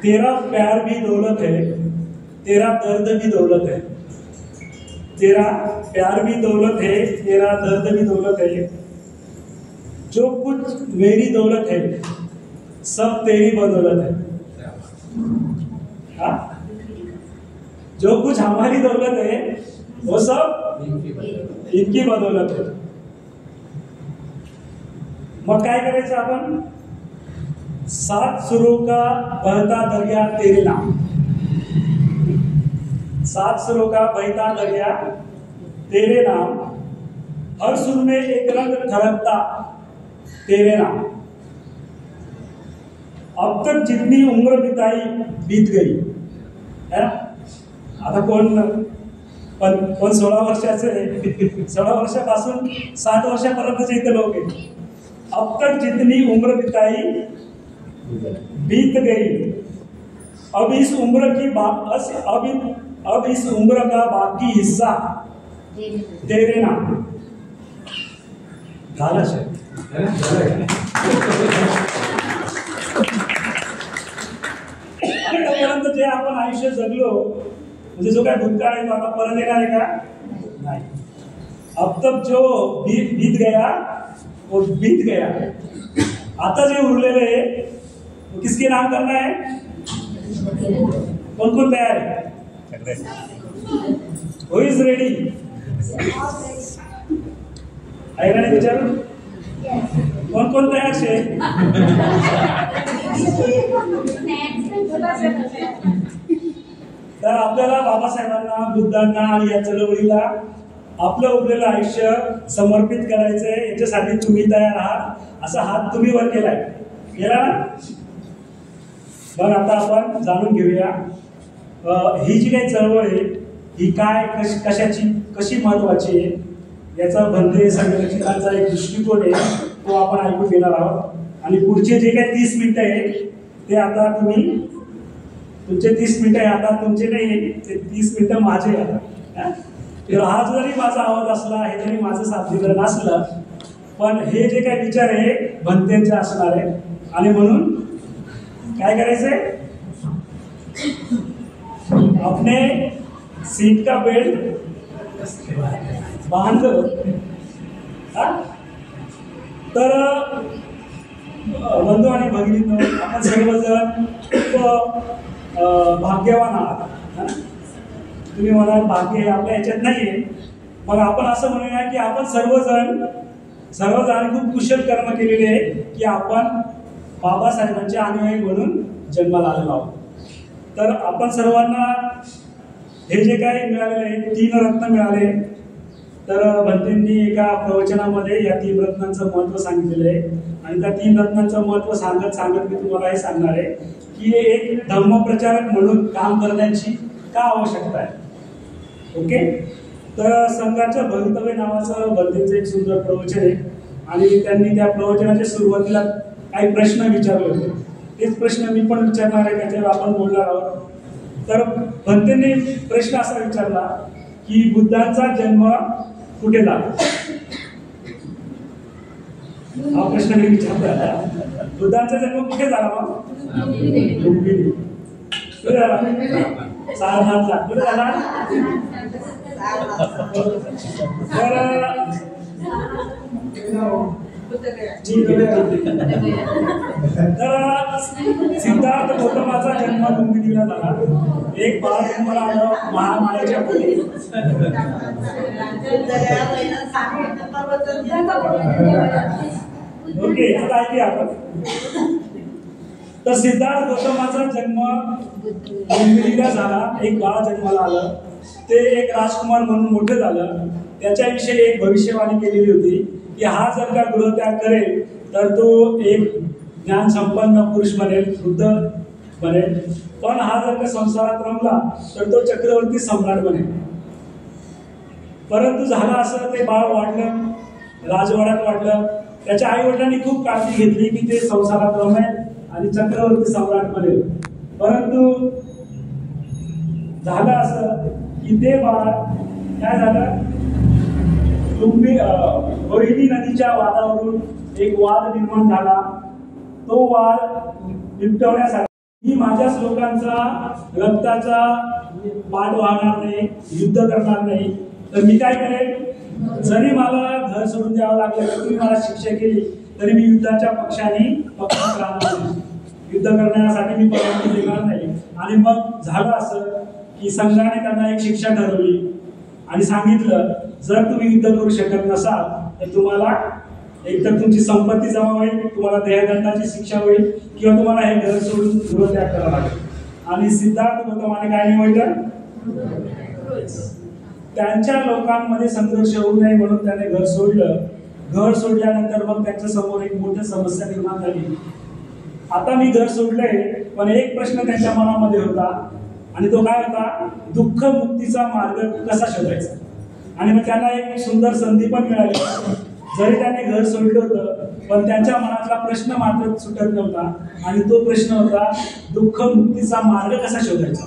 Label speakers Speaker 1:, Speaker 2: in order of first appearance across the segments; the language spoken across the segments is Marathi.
Speaker 1: तेरा प्यार भी दौलत है, तेरा दर्द भी दौलत है। तेरा प्यार भी दौलत है, तेरा दर्द भी दौलत है। जो कुछ मेरी दौलत है सब तेरी बदौलत है। हाँ, जो कुछ हमारी दौलत है वो सब इनकी बदौलत है। मग काय करायचं आपण? 7 सुरों का बहता दरिया तेरे नाम, 7 सुरों का बहता दरिया तेरे नाम, हर सुर में एक रंग ठहरता तेरे नाम। अब तक जितनी उम्र बिताई बीत गई है। आता कोण 16 वर्षाचे 16 वर्षापासून 60 वर्षापर्यंतचे इथे लोक आहेत। अब तक जितनी उम्र बिताई बीत गई, अब इस उम्र का बाकी हिस्सा तेरे नाम। झालं सर? आतापर्यंत जे आपण आयुष्य जगलो, म्हणजे जो काय भूतकाळ आहे तो आता परत येणार आहे का? नाही। अब तक जो बीत गया वो बीत गया। आता जे उरलेले आहे वो किसके नाम करना है? कौन कौन तैयार है? हु इज रेडी? आहे का नाही विचारू? कौन कौन तैयार छे? तर आपल्याला बाबासाहेबांना, बुद्धांना आणि या चळवळीला आपलं उरलेलं आयुष्य समर्पित करायचंय। याच्यासाठी तुम्ही तयार आहात? असा हात तुम्ही वर केलाय, केला ना? मग आता आपण जाणून घेऊया ही जी काही चळवळ आहे ही काय, कशाची, कशी महत्वाची आहे, याचा भंते संघटनाचा एक दृष्टिकोन आहे तो आपण ऐकून घेणार आहोत। आणि पुढचे जे काही 30 मिनिटं आहे ते आता तुम्ही, तुमचे 30 मिनिटं आहे आता तुमचे नाही, ते 30 मिनिटं माझे आता। हा जरी माझा आवाज असला, हे जरी माझं सादरीकरण असलं, पण हे जे काही विचार आहे भंतेंचे असणार आहे। आणि म्हणून काय करायचंय? अपने सीट का बेल्ट बांध। तर बंधू आणि भगिनींनो, आपण सर्वजण खूप भाग्यवान आहात। तुम्ही मला भाग्य आपल्या याच्यात नाहीये, मग आपण असं म्हणूया की आपण सर्वजण खूप कुशल कर्म केलेले आहे की आपण बाबासाहेबांचे अनुयायी म्हणून जन्माला आलेलो आहोत। तर आपण सर्वांना हे जे काही मिळालेले आहे 3 रत्न मिळाले। तर भंतेंनी एका प्रवचनामध्ये या 3 रत्नांचं महत्त्व सांगितलेलं आहे। आणि त्या 3 रत्नांचं महत्त्व सांगत मी तुम्हाला हे सांगणार आहे की एक धर्मप्रचारक म्हणून काम करण्याची का आवश्यकता आहे। ओके, तर संघाच्या भवितव्य नावाचं भंतेंचं एक सुंदर प्रवचन आहे। आणि त्यांनी त्या प्रवचनाच्या सुरुवातीला काही प्रश्न विचारले होते, तेच प्रश्न मी पण विचारणार आहे, त्याच्यावर आपण बोलणार आहोत। तर भंतेंनी प्रश्न असा विचारला की बुद्धांचा जन्म कुठे झाला? हा प्रश्न मी विचारला, बुद्धांचा जन्म कुठे झाला? मग लुंबिनी कुठे झाला? सारनाथला कुठे झाला? तर सिद्धार्थ गौतमाचा जन्म लुंबिनीला झाला। एक बाळ जन्माला आलं महामायाच्या पोटी। ओके, आता ऐकूया आपण। तर सिद्धार्थ गौतमाचा जन्म लुंबिनीला झाला, एक बाळ जन्माला आलं, ते एक राजकुमार म्हणून मोठं झालं। त्याच्याविषयी एक भविष्यवाणी केलेली होती की हा जर का गृहत्याग करेल तर तो एक ज्ञान संपन्न पुरुष बनेल, वृद्ध बनेल, पण हा जर का संसारात रमला तर तो चक्रवर्ती सम्राट बनेल। परंतु झालं असं, ते बाळ वाढलं, राजवाड्यात वाढलं, त्याच्या आई वडिलांनी खूप काळजी घेतली की ते संसारात रमेल आणि चक्रवर्ती सम्राट बनेल। परंतु झालं असं की ते बाळ काय झालं, रोहिणी नदीच्या वादावरून एक वाद निर्माण झाला। तो वाद निपटवण्यासाठी मी माझ्याच लोकांचा रक्ताचा पाठ वाहणार नाही, युद्ध करणार नाही, तर मी काय करेन? जरी मला घर सोडून द्यावं लागलं, तुम्ही मला शिक्षा केली, तरी मी युद्धाच्या पक्षात राहणार नाही, युद्ध करण्यासाठी मी परवानगी देणार नाही. आणि मग झालं असं की संघाने त्यांना एक शिक्षा ठरवली आणि सांगितलं, जर तुम्ही युद्ध करू शकत नसाल तर तुम्हाला एकतर तुमची संपत्ती जमा होईल, तुम्हाला देहदंडाची शिक्षा होईल, किंवा तुम्हाला हे घर सोडून गृहत्याग करावा लागेल. आणि सिद्धार्थ गौतमाने काय निवडलं? त्यांच्या लोकांमध्ये संघर्ष होऊ नये म्हणून त्याने घर सोडलं. घर सोडल्यानंतर मग त्यांच्या समोर एक मोठी समस्या निर्माण झाली. आता मी घर सोडलंय, पण एक प्रश्न त्यांच्या मनामध्ये होता, आणि तो काय होता? दुःख मुक्तीचा मार्ग कसा शोधायचा. आणि मग त्यांना एक सुंदर संधी पण मिळाली. जरी त्यांनी घर सोडलं होतं, पण त्यांच्या मनातला प्रश्न मात्र सुटत नव्हता, आणि तो प्रश्न होता दुःख मुक्तीचा मार्ग कसा शोधायचा.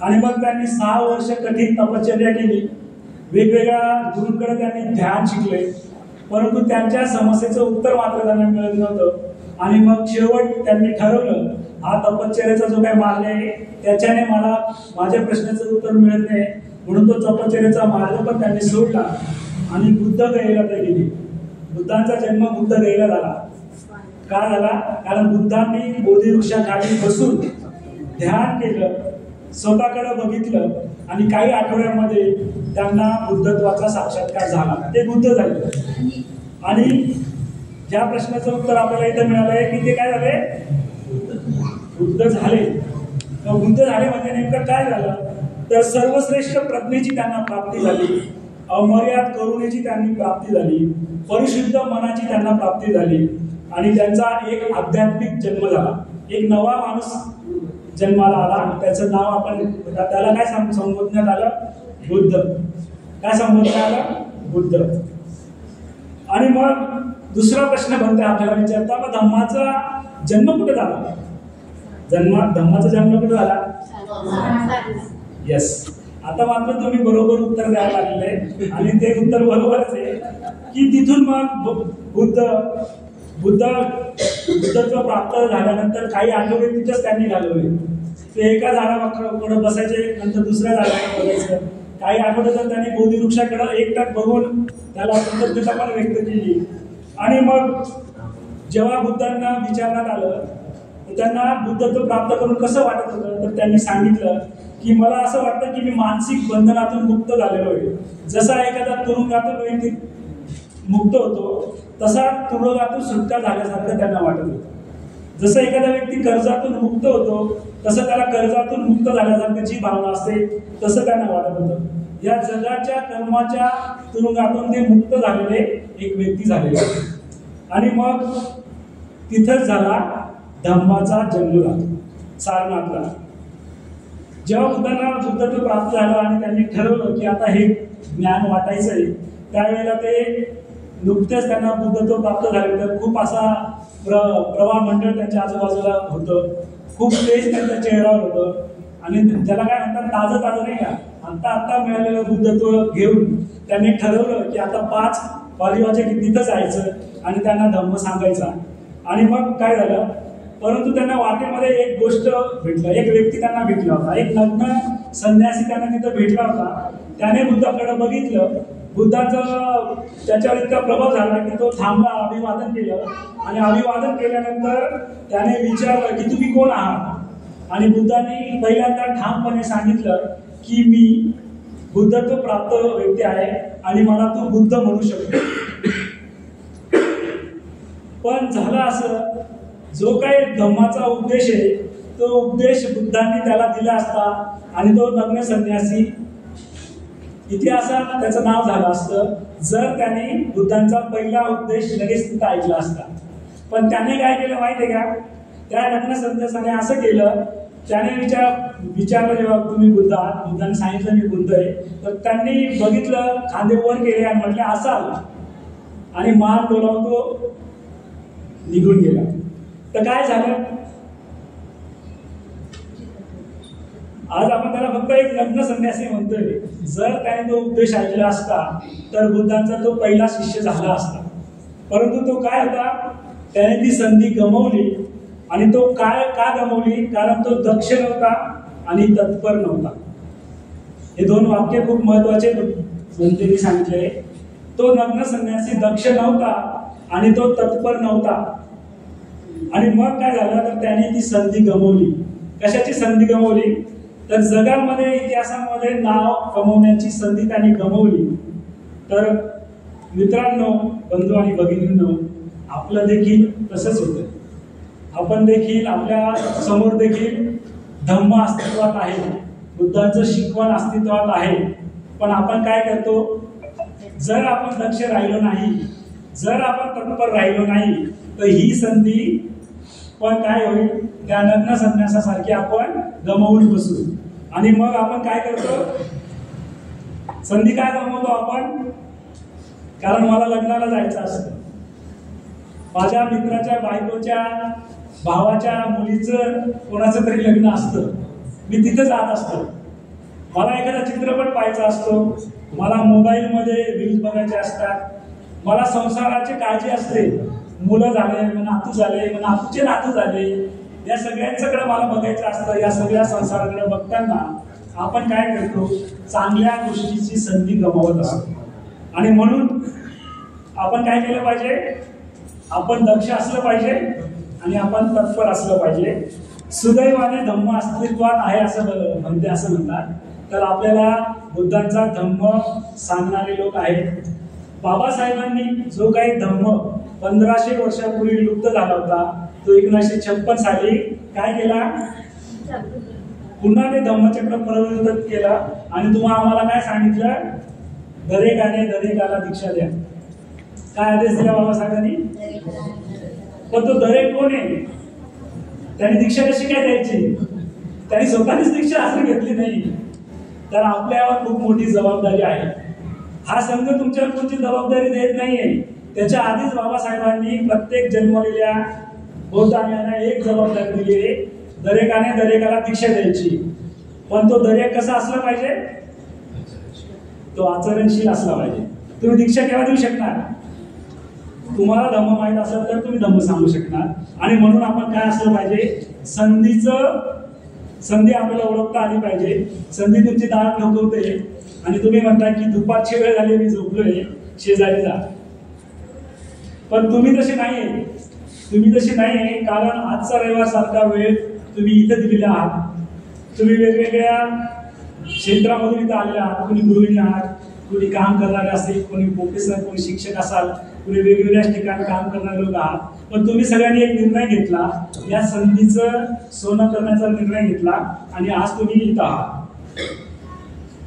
Speaker 1: आणि मग त्यांनी 6 वर्ष कठीण तपश्चर्या केली, वेगवेगळ्या गुरूंकडे त्यांनी ध्यान शिकले, परंतु त्यांच्या समस्येचं उत्तर मात्र त्यांना मिळत नव्हतं. आणि मग शेवट त्यांनी ठरवलं, हा तपश्चर्याचा जो काही मार्ग आहे त्याच्याने मला माझ्या प्रश्नाचं उत्तर मिळत नाही, म्हणून तो तपश्चर्याचा मार्ग पण त्यांनी सोडला आणि बुद्ध गयेला ते गेली. बुद्धांचा जन्म बुद्ध गयेला झाला. का झाला? कारण बुद्धांनी बोधिवृक्षाखाली बसून ध्यान केलं, स्वतःकडे बघितलं, आणि काही आठवड्यांमध्ये त्यांना बुद्धत्वाचा साक्षात्कार झाला, ते बुद्ध झाले. आणि ज्या प्रश्नाचं उत्तर आपल्याला इथं मिळालंय की ते काय झाले? बुद्ध झाले. बुद्ध झाले म्हणजे नेमकं काय झालं? तर सर्वश्रेष्ठ प्रज्ञेची त्यांना प्राप्ती झाली, अमर्याद करुणेची त्यांनी प्राप्ती झाली, परिशुद्ध मनाची त्यांना प्राप्ती झाली, आणि त्यांचा एक आध्यात्मिक जन्म झाला. एक नवा माणूस जन्माला आला. त्याचं नाव आपण त्याला काय संबोधण्यात आलं? बुद्ध. काय संबोधण्यात आलं? बुद्ध. आणि मग दुसरा प्रश्न बनते आपल्याला विचारता, मग धम्माचा जन्म कुठे झाला? धम्माचा जन्म कुठे झाला? येस. आता मात्र तुम्ही बरोबर उत्तर द्यायला लागलेले, आणि ते उत्तर बरोबरच आहे की तिथून मग बुद्धत्व प्राप्त झाल्यानंतर काही आठवडे तिथेच त्यांनी घालवले. ते एका झाडाकडे बसायचे, नंतर दुसऱ्या झाडाकडे बसायचं. काही आठवडे तर त्यांनी बोधिवृक्षाकडे एकटाक बघून त्याला कृतज्ञता पण व्यक्त केली. आणि मग जेव्हा बुद्धांना विचारण्यात आलं, त्यांना बुद्धत्व प्राप्त करून कसं वाटत होतं, तर त्यांनी सांगितलं की मला असं वाटतं की मी मानसिक बंधनातून मुक्त झालेलो आहे. जसा एखादा तुरुंगातून व्यक्ती मुक्त होतो, तसा तुरुंगातून सुटका झाल्यासारखं त्यांना वाटत होतं. जसं एखादा व्यक्ती कर्जातून मुक्त होतो, तसं त्याला कर्जातून मुक्त झाल्यासारखं जी भावना असते तसं त्यांना वाटत होतं. या जगाच्या कर्माच्या तुरुंगातून ते मुक्त झालेले एक व्यक्ती झालेले. आणि मग तिथंच झाला धम्माचा जन्म झाला, सारनाथला. जेव्हा बुद्धांना बुद्धत्व प्राप्त झालं आणि त्यांनी ठरवलं की आता हे ज्ञान वाटायचं आहे, त्यावेळेला ते नुकतेच त्यांना बुद्धत्व प्राप्त झाले, तर खूप असा प्रवाह मंडळ त्यांच्या आजूबाजूला होतं, खूप तेज त्यांच्या चेहऱ्यावर होतं, आणि त्याला काय म्हणतात, ताजं नाही का, आता मिळालेलं बुद्धत्व घेऊन त्यांनी ठरवलं की आता 5 परिवाराच्या तिथं जायचं आणि त्यांना धम्म सांगायचा. आणि मग काय झालं, परंतु त्यांना वाटेमध्ये एक गोष्ट भेटलं, एक व्यक्ती त्यांना भेटला होता, एक नग्न संन्यासी त्यांना तिथं भेटला होता. त्याने बुद्धाकडे बघितलं, बुद्धाचा त्याच्यावर इतका प्रभाव झाला की तो थांबला, अभिवादन केलं, आणि अभिवादन केल्यानंतर त्याने विचारलं की तुम्ही कोण आहात. आणि बुद्धांनी पहिल्यांदा ठामपणे सांगितलं की मी बुद्धत्व प्राप्त व्यक्ती आहे आणि मला तू बुद्ध म्हणू शकतो. पण झालं असं, जो काही धम्माचा उपदेश आहे तो उपदेश बुद्धांनी त्याला दिला असता आणि तो नग्न संन्यासी इतिहासात त्याचं नाव झालं असतं जर त्याने बुद्धांचा पहिला उपदेश लगेच तिथं ऐकला असता. पण त्याने काय केलं माहिती आहे का, त्या नग्न संन्यासाने असं केलं, त्याने विचारलं जेव्हा तुम्ही बुद्ध आहात, बुद्धांनी सांगितलं मी बुद्ध आहे, तर त्यांनी बघितलं, खांदे वर केले आणि म्हटले असाल, आणि मान डोलावून तो निघून गेला. तर काय झालं, आज आपण त्याला फक्त एक नग्न संन्यासी म्हणतोय. जर त्याने तो उपदेश ऐकला असता तर बुद्धांचा तो पहिला शिष्य झाला असता. परंतु तो काय होता, त्याने ती संधी गमावली आणि तो काय का गमावली? कारण तो दक्ष नव्हता आणि तत्पर नव्हता. हे दोन वाक्य खूप महत्वाचे बनतेनी सांगितले. तो नग्न संन्यासी दक्ष नव्हता आणि तो तत्पर नव्हता. आणि मग काय झालं तर त्याने ती संधी गमावली. कशाची संधी गमावली? तर जगामध्ये इतिहासामध्ये नाव कमवण्याची संधी त्याने गमावली. तर मित्रांनो, बंधू आणि भगिनींनो, आपलं देखील तसंच होतं. आपण देखील आपल्या समोर देखील धम्म अस्तित्वात आहे, बुद्धांचं शिकवण अस्तित्वात आहे. पण आपण काय करतो? जर आपण दक्ष राहिलो नाही, जर आपण तत्पर राहिलो नाही, तर ही संधी पण काय होईल? त्या नग्न संन्यासासारखी आपण गमावून बसू. आणि मग आपण काय करतो? संधी काय गमावतो आपण? कारण मला लग्नाला जायचं असतं, माझ्या मित्राच्या बायकोच्या भावाच्या मुलीचं कोणाचं तरी लग्न असतं, मी तिथं जात असतो. मला एखादा चित्रपट पाहायचा असतो, मला मोबाईलमध्ये रील्स बघायचे असतात, मला संसाराची काळजी असते. मुलं झाले, मग नातू झाले, मग नातूचे नातू झाले, या सगळ्यांच्याकडे मला बघायचं असतं. या सगळ्या संसाराकडे बघताना आपण काय करतो? चांगल्या गोष्टीची संधी गमावत असतो. आणि म्हणून आपण काय केलं पाहिजे? आपण दक्ष असलं पाहिजे आणि आपण तत्पर असलं पाहिजे. सुदैवाने धम्म अस्तित्वात आहे असं म्हणतात. तर आपल्याला बुद्धांचा धम्म सांगणारे लोक आहेत. बाबासाहेबांनी जो काही धम्म 1500 वर्षापूर्वी लुप्त झाला होता, तो 1956 साली काय केला? पुन्हा ते धम्मचक्र प्रवर्धित केलं. आणि तुम्हाला आम्हाला काय सांगितलं? दरेकाने दरेकाला दीक्षा द्या. काय आदेश दिला बाबासाहेबांनी? पण तो दरेक कोण आहे? त्याने दीक्षा कशी काय द्यायची? त्यांनी स्वतःच दीक्षा असं घेतली नाही. तर आपल्यावर खूप मोठी जबाबदारी आहे. हा संघ तुमच्यावर कोणती जबाबदारी देत नाहीये. त्याच्या आधीच बाबासाहेबांनी प्रत्येक जन्मलेल्या बौद्धांना एक जबाबदारी दिली आहे, दरेकाने दरेकाला दीक्षा द्यायची. पण तो दरेक कसा असला पाहिजे? तो आचरणशील असला पाहिजे. तुम्ही दीक्षा केव्हा देऊ शकणार? तुम्हाला धम्म माहित असेल तर तुम्ही धम्म सांगू शकणार. आणि म्हणून आपण काय असलं पाहिजे? संधी आपल्याला ओळखता आली पाहिजे. संधी तुमची दार ठोकवते आणि तुम्ही म्हणता की दुपारची वेळ झाली, मी झोपलोय, शेजारी जा. पण तुम्ही तसे नाहीये. तुम्ही तसे नाहीये. कारण आजचा रविवार सारखा वेळ तुम्ही इथे दिलेला आहात. तुम्ही वेगवेगळ्या क्षेत्रामधून इथं आलेले आहात. कोणी गृहिणी आहात, कोणी काम करणारे असेल, कोणी प्रोफेसर, कोणी शिक्षक असाल, कोणी वेगवेगळ्या ठिकाणी काम करणारे लोक आहात. पण तुम्ही सगळ्यांनी एक निर्णय घेतला, या संधीचं सोनं करण्याचा निर्णय घेतला आणि आज तुम्ही इथं आहात.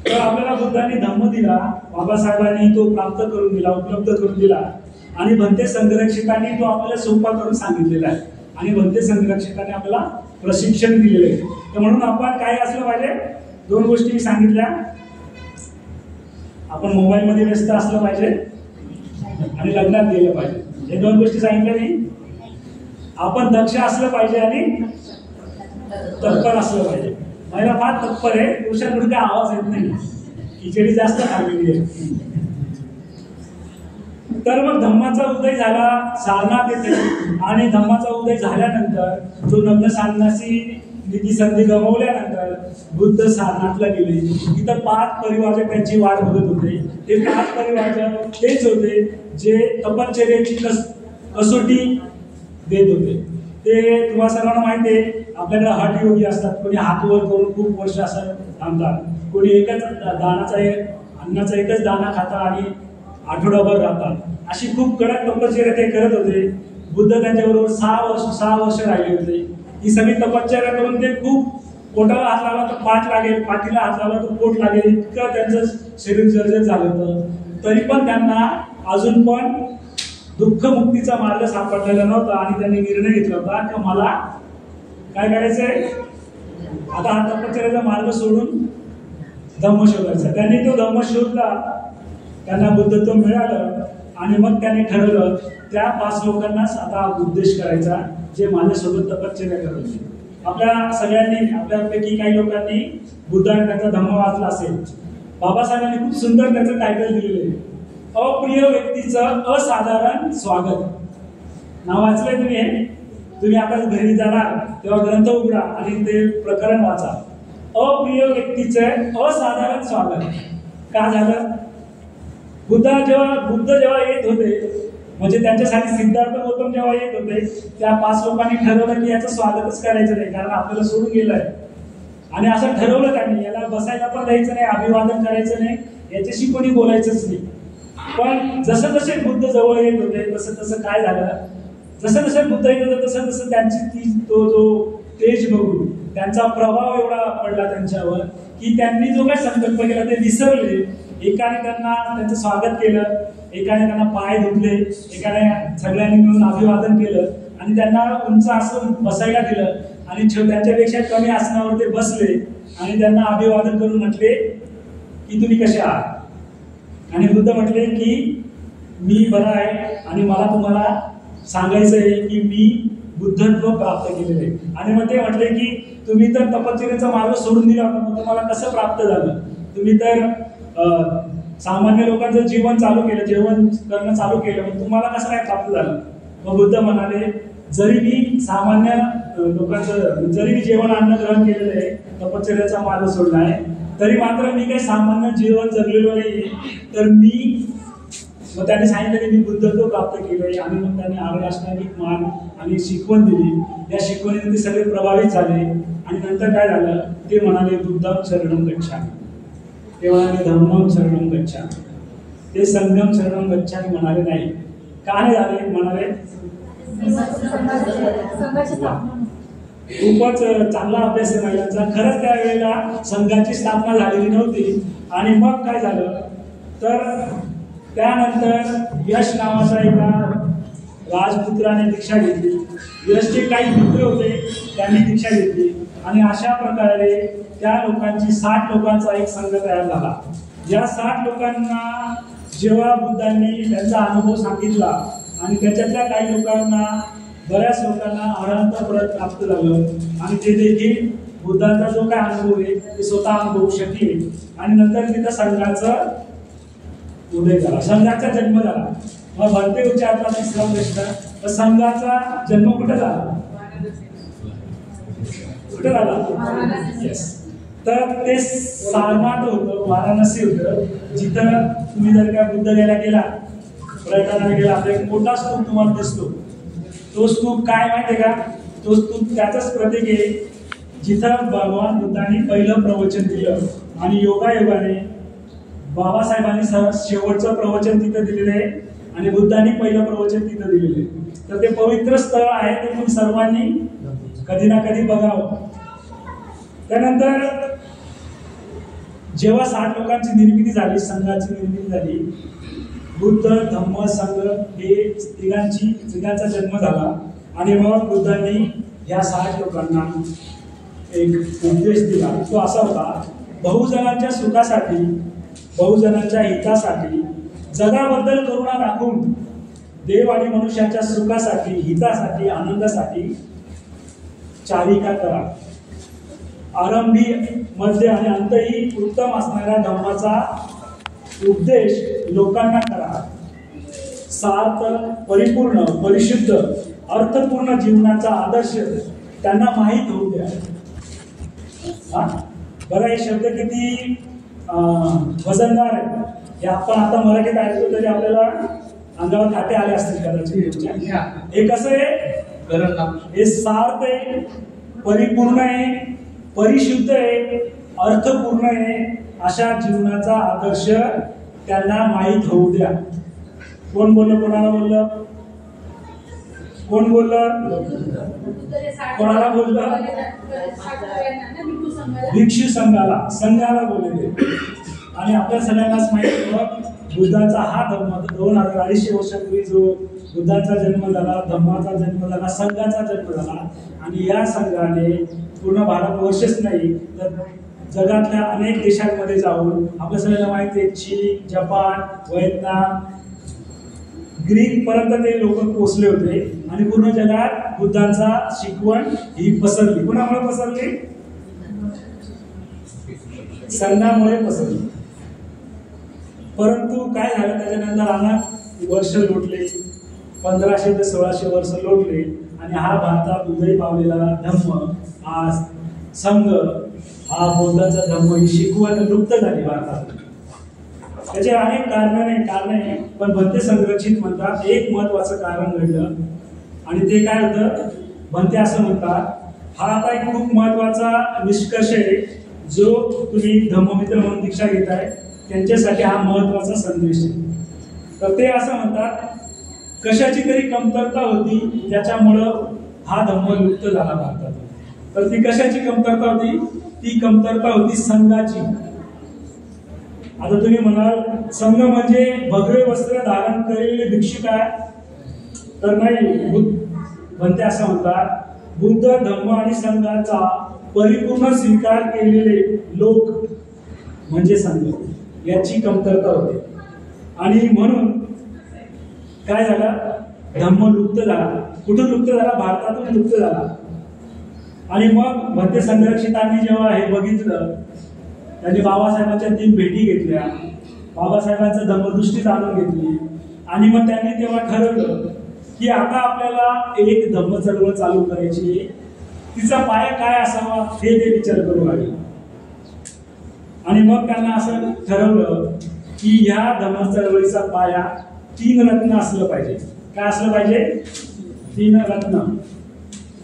Speaker 1: तर आपल्याला बुद्धांनी धम्म दिला, बाबासाहेबांनी तो प्राप्त करून दिला, उपलब्ध करून दिला. आणि भंते संरक्षकांनी तो आपल्याला सोपा करून सांगितलेला आहे. आणि भंते संरक्षकांनी आपल्याला प्रशिक्षण दिलेलं आहे. तर म्हणून आपण काय असलं पाहिजे? दोन गोष्टी मी सांगितल्या. आपण मोबाईलमध्ये व्यस्त असलं पाहिजे आणि लग्नात गेलं पाहिजे. हे दोन गोष्टी सांगितल्या मी. आपण दक्ष असलं पाहिजे आणि तत्पर असलं पाहिजे. महिला फार तत्पर आहे, पुरुषांकडून काय आवाज येत नाही, खिचडी जास्त खाल्लेली आहे. तर मग धम्माचा उदय झाला सारनाथ येथे. आणि धम्माचा उदय झाल्यानंतर जो नग्न संन्यासी ती संधी गमावल्यानंतर बुद्ध सारनाथला गेले. इथं 5 परिवारजक त्यांची वाट बघत होते. ते 5 परिवारजक तेच होते जे तपश्चर्याची कसोटी देत होते. ते तुम्हाला सर्वांना माहिती आहे, आपल्याकडे हठ योगी असतात. कोणी हात वर करून खूप वर्ष असं थांबतात, कोणी एकच अन्नाचा एकच दाणा खाता आणि आठवडाभर राहतात. अशी खूप कडक तपश्चर्या ते करत होते. बुद्ध त्यांच्याबरोबर 6 वर्ष राहिले होते. ही सगळी तपश्चर्या करून ते खूप पोटाला हात लावला तर पाठ लागेल, पाठीला हात लावला तर पोट लागेल, इतकं त्यांचं शरीर जर्जर झालं होतं. तरी पण त्यांना अजून पण दुःखमुक्तीचा मार्ग सापडलेला नव्हता. आणि त्यांनी निर्णय घेतला होता की मला काय करायचंय? आता हा तपश्चर्याचा मार्ग सोडून धम्म शोधायचा. त्यांनी तो धम्म शोधला, त्यांना बुद्धत्व मिळालं. आणि मग त्यांनी ठरवलं त्या 5 लोकांनाच आता उपदेश करायचा जे माझ्यासोबत तपश्चर्या करत होते. आपल्या सगळ्यांनी, आपल्यापैकी काही लोकांनी बुद्धांनी त्यांचा धम्म वाचला असेल. बाबासाहेबांनी खूप सुंदर त्याचं टायटल दिलेलं आहे, अप्रिय व्यक्तीचं असाधारण स्वागत. नाव वाचलंय तुम्ही? तुम्ही आता घरी जाणार तेव्हा ग्रंथ उघडा आणि ते प्रकरण वाचा. अप्रिय व्यक्तीचे असाधारण स्वागत. का झालं? बुद्ध जेव्हा येत होते, म्हणजे त्यांच्यासाठी सिद्धार्थ गौतम जेव्हा येत होते, त्या 5 लोकांनी ठरवलं की याचं स्वागतच करायचं नाही, कारण आपल्याला सोडून गेलंय. आणि असं ठरवलं त्यांनी, याला बसायला पण द्यायचं नाही, अभिवादन करायचं नाही, याच्याशी कोणी बोलायचंच नाही. पण जसं जसे बुद्ध जवळ येत होते तसं तसं काय झालं, जसं जसं बुद्ध येत होतं तसं तसं त्यांची तो जो तेज बघून त्यांचा प्रभाव एवढा पडला त्यांच्यावर की त्यांनी जो काही संकल्प केला ते विसरले. एकाने त्यांना त्यांचं स्वागत केलं, एकाने त्यांना पाय धुतले, एकाने सगळ्यांनी मिळून अभिवादन केलं आणि त्यांना उंच आसन बसायला दिलं आणि त्यांच्यापेक्षा कमी आसनावर ते बसले आणि त्यांना अभिवादन करून म्हटले की तुम्ही कसे आहात. आणि बुद्ध म्हटले की मी बरा आहे आणि मला तुम्हाला सांगायचं आहे की मी बुद्धत्व प्राप्त केलेलं आहे. आणि मग ते म्हटले की तुम्ही तर तपश्चर्याचा मार्ग सोडून दिला होता, मग तुम्हाला कसं प्राप्त झालं? तुम्ही तर सामान्य लोकांचं जीवन चालू केलं, जेवण करणं चालू केलं, मग तुम्हाला कसं काय प्राप्त झालं? मग बुद्ध म्हणाले, जरी मी सामान्य लोकांचं जरी मी जेवण अन्न ग्रहण केलेलं आहे, तपश्चर्याचा मार्ग सोडला आहे, तरी मात्र मी काही सामान्य जीवन जगलेलो नाही. तर मग त्यांनी सांगितलं की मी बुद्धत्व प्राप्त केलंय. आणि मग त्यांनी आर्याष्टांगिक मान आणि शिकवण दिली. या शिकवणीने ते सगळे प्रभावित झाले. आणि नंतर काय झालं, ते म्हणाले बुद्धं शरणं गच्छामि, ते म्हणाले धम्मं शरणं गच्छामि, ते संघं शरणं गच्छामि म्हणाले नाही. का नाही झाले? म्हणाले खूपच चांगला अभ्यास आहे महिलांचा. खरंच त्यावेळेला संघाची स्थापना झालेली नव्हती. आणि मग काय झालं तर त्यानंतर यश नावाचा एका राजपुत्राने दीक्षा घेतली. यशचे काही मित्र होते, त्यांनी दीक्षा घेतली. आणि अशा प्रकारे त्या लोकांची 60 लोकांचा एक संघ तयार झाला. या 60 लोकांना जेव्हा बुद्धांनी त्यांचा अनुभव सांगितला आणि त्याच्यातल्या काही लोकांना, बऱ्याच लोकांना अनंत परत प्राप्त झालं आणि ते देखील बुद्धांचा जो काय अनुभव आहे ते स्वतः अनुभवू शकले. आणि नंतर तिथं संघाचं उदय झाला, संघाचा जन्म झाला. मग भरते विचारला तिसरा प्रश्न, तर संघाचा जन्म कुठे झाला? कुठे झाला? येस. तर ते सारनाथ होतं, वाराणसी होतं, जिथं तुम्ही जर का बुद्ध गेला पर्यटनाला गेला, आपला एक मोठा स्तूप तुम्हाला दिसतो. तो स्तूप काय माहितीये का? तो स्तूप त्याचंच प्रतीक आहे जिथं भगवान बुद्धांनी पहिलं प्रवचन दिलं. आणि योगायोगाने बाबासाहेबांनी शेवटचं प्रवचन तिथं दिलेलं आहे आणि बुद्धांनी पहिलं प्रवचन तिथं दिलेलं आहे. तर ते पवित्र स्थळ आहे, ते तुम्ही सर्वांनी कधी ना कधी बघावं. त्यानंतर जेव्हा 60 लोकांची निर्मिती झाली, संघाची निर्मिती झाली, बुद्ध धम्म संघ हे तिघांचा जन्म झाला. आणि मग बुद्धांनी या 60 लोकांना एक उपदेश दिला. तो असा होता, बहुजनांच्या सुखासाठी, बहुजनांच्या हितासाठी, जगाबद्दल करुणा दाखवून देव आणि मनुष्याच्या सुखासाठी, हितासाठी, आनंदासाठी चारिका करा. आरंभी, मध्य आणि अंतही उत्तम असणाऱ्या धम्माचा उपदेश लोकांना करा. सार्थ, परिपूर्ण, परिशुद्ध, अर्थपूर्ण जीवनाचा आदर्श त्यांना माहीत होऊ द्या. बघा, हे शब्द किती वजनदार आहे. हे आपण आता मराठीत ऐकतो तरी आपल्याला अंगावर काटे आले असतील कदाचित. हे कसं आहे? हे सार्थ आहे, परिपूर्ण आहे, परिशुद्ध आहे, अर्थपूर्ण आहे. अशा जीवनाचा आदर्श त्यांना माहीत होऊ द्या. कोण बोललं? कोणाला बोललं? कोण बोललं? कोणाला बोललं? भिक्षू संघाला बोलले. आणि आपल्या सगळ्यांनाच माहिती आहे, बुद्धाचा हा धर्म 2250 वर्षापूर्वी जो बुद्धाचा जन्म झाला, धम्माचा जन्म झाला, संघाचा जन्म झाला. आणि या संघाने पूर्ण भारतवर्षच नाही तर जगातल्या अनेक देशांमध्ये जाऊन, आपल्या सगळ्यांना माहिती आहे, चीन, जपान, व्हिएतनाम, ग्रीक पर्यंत ते लोक पोहोचले होते. आणि पूर्ण जगात बुद्धांचा शिकवण ही पसरली. कुणामुळे पसरली? संघामुळे पसरली. परंतु काय झालं, त्याच्यानंतर अनेक वर्ष लोटले, 1500 ते 1600 वर्ष लोटले. आणि हा भारतात उदय पावलेला धम्म, हा संघ, हा बौद्धाचा धम्म ही शिकवण लुप्त झाली भारतात. त्याचे अनेक कारण आहे, पण भंते संरक्षित म्हणतात एक महत्वाचं कारण घडलं आणि ते काय होतं. भंते असं म्हणतात, हा आता एक खूप महत्वाचा निष्कर्ष आहे जो तुम्ही धम्ममित्र म्हणून दीक्षा घेताय त्यांच्यासाठी हा महत्वाचा संदेश आहे. तर ते असं म्हणतात, कशाची तरी कमतरता होती त्याच्यामुळं हा धम्म लुप्त झाला भारतात. तर ती कशाची कमतरता होती? ती कमतरता होती संघाची. आता तुम्ही म्हणाल संघ म्हणजे भगवे वस्त्र धारण केलेले भिक्षुक आहे, तर नाही. भंते असं म्हणतात, बुद्ध धम्म आणि संघाचा परिपूर्ण स्वीकार केलेले लोक म्हणजे संघ, याची कमतरता होते. आणि म्हणून काय झालं, धम्म लुप्त झाला. कुठून लुप्त झाला? भारतातून लुप्त झाला. आणि मग भंते संरक्षितांनी जेव्हा हे बघितलं, त्यांनी बाबासाहेबांच्या 3 भेटी घेतल्या, बाबासाहेबांचं धम्मदृष्टी जाणून घेतली आणि मग त्यांनी तेव्हा ठरवलं की आता आपल्याला एक धम्म चळवळ चालू करायची. तिचा पाया काय असावा हे ते विचार करू लागले. आणि मग त्यांना असं ठरवलं की ह्या धम्म चळवळीचा पाया 3 रत्न असलं पाहिजे. काय असलं पाहिजे? 3 रत्न.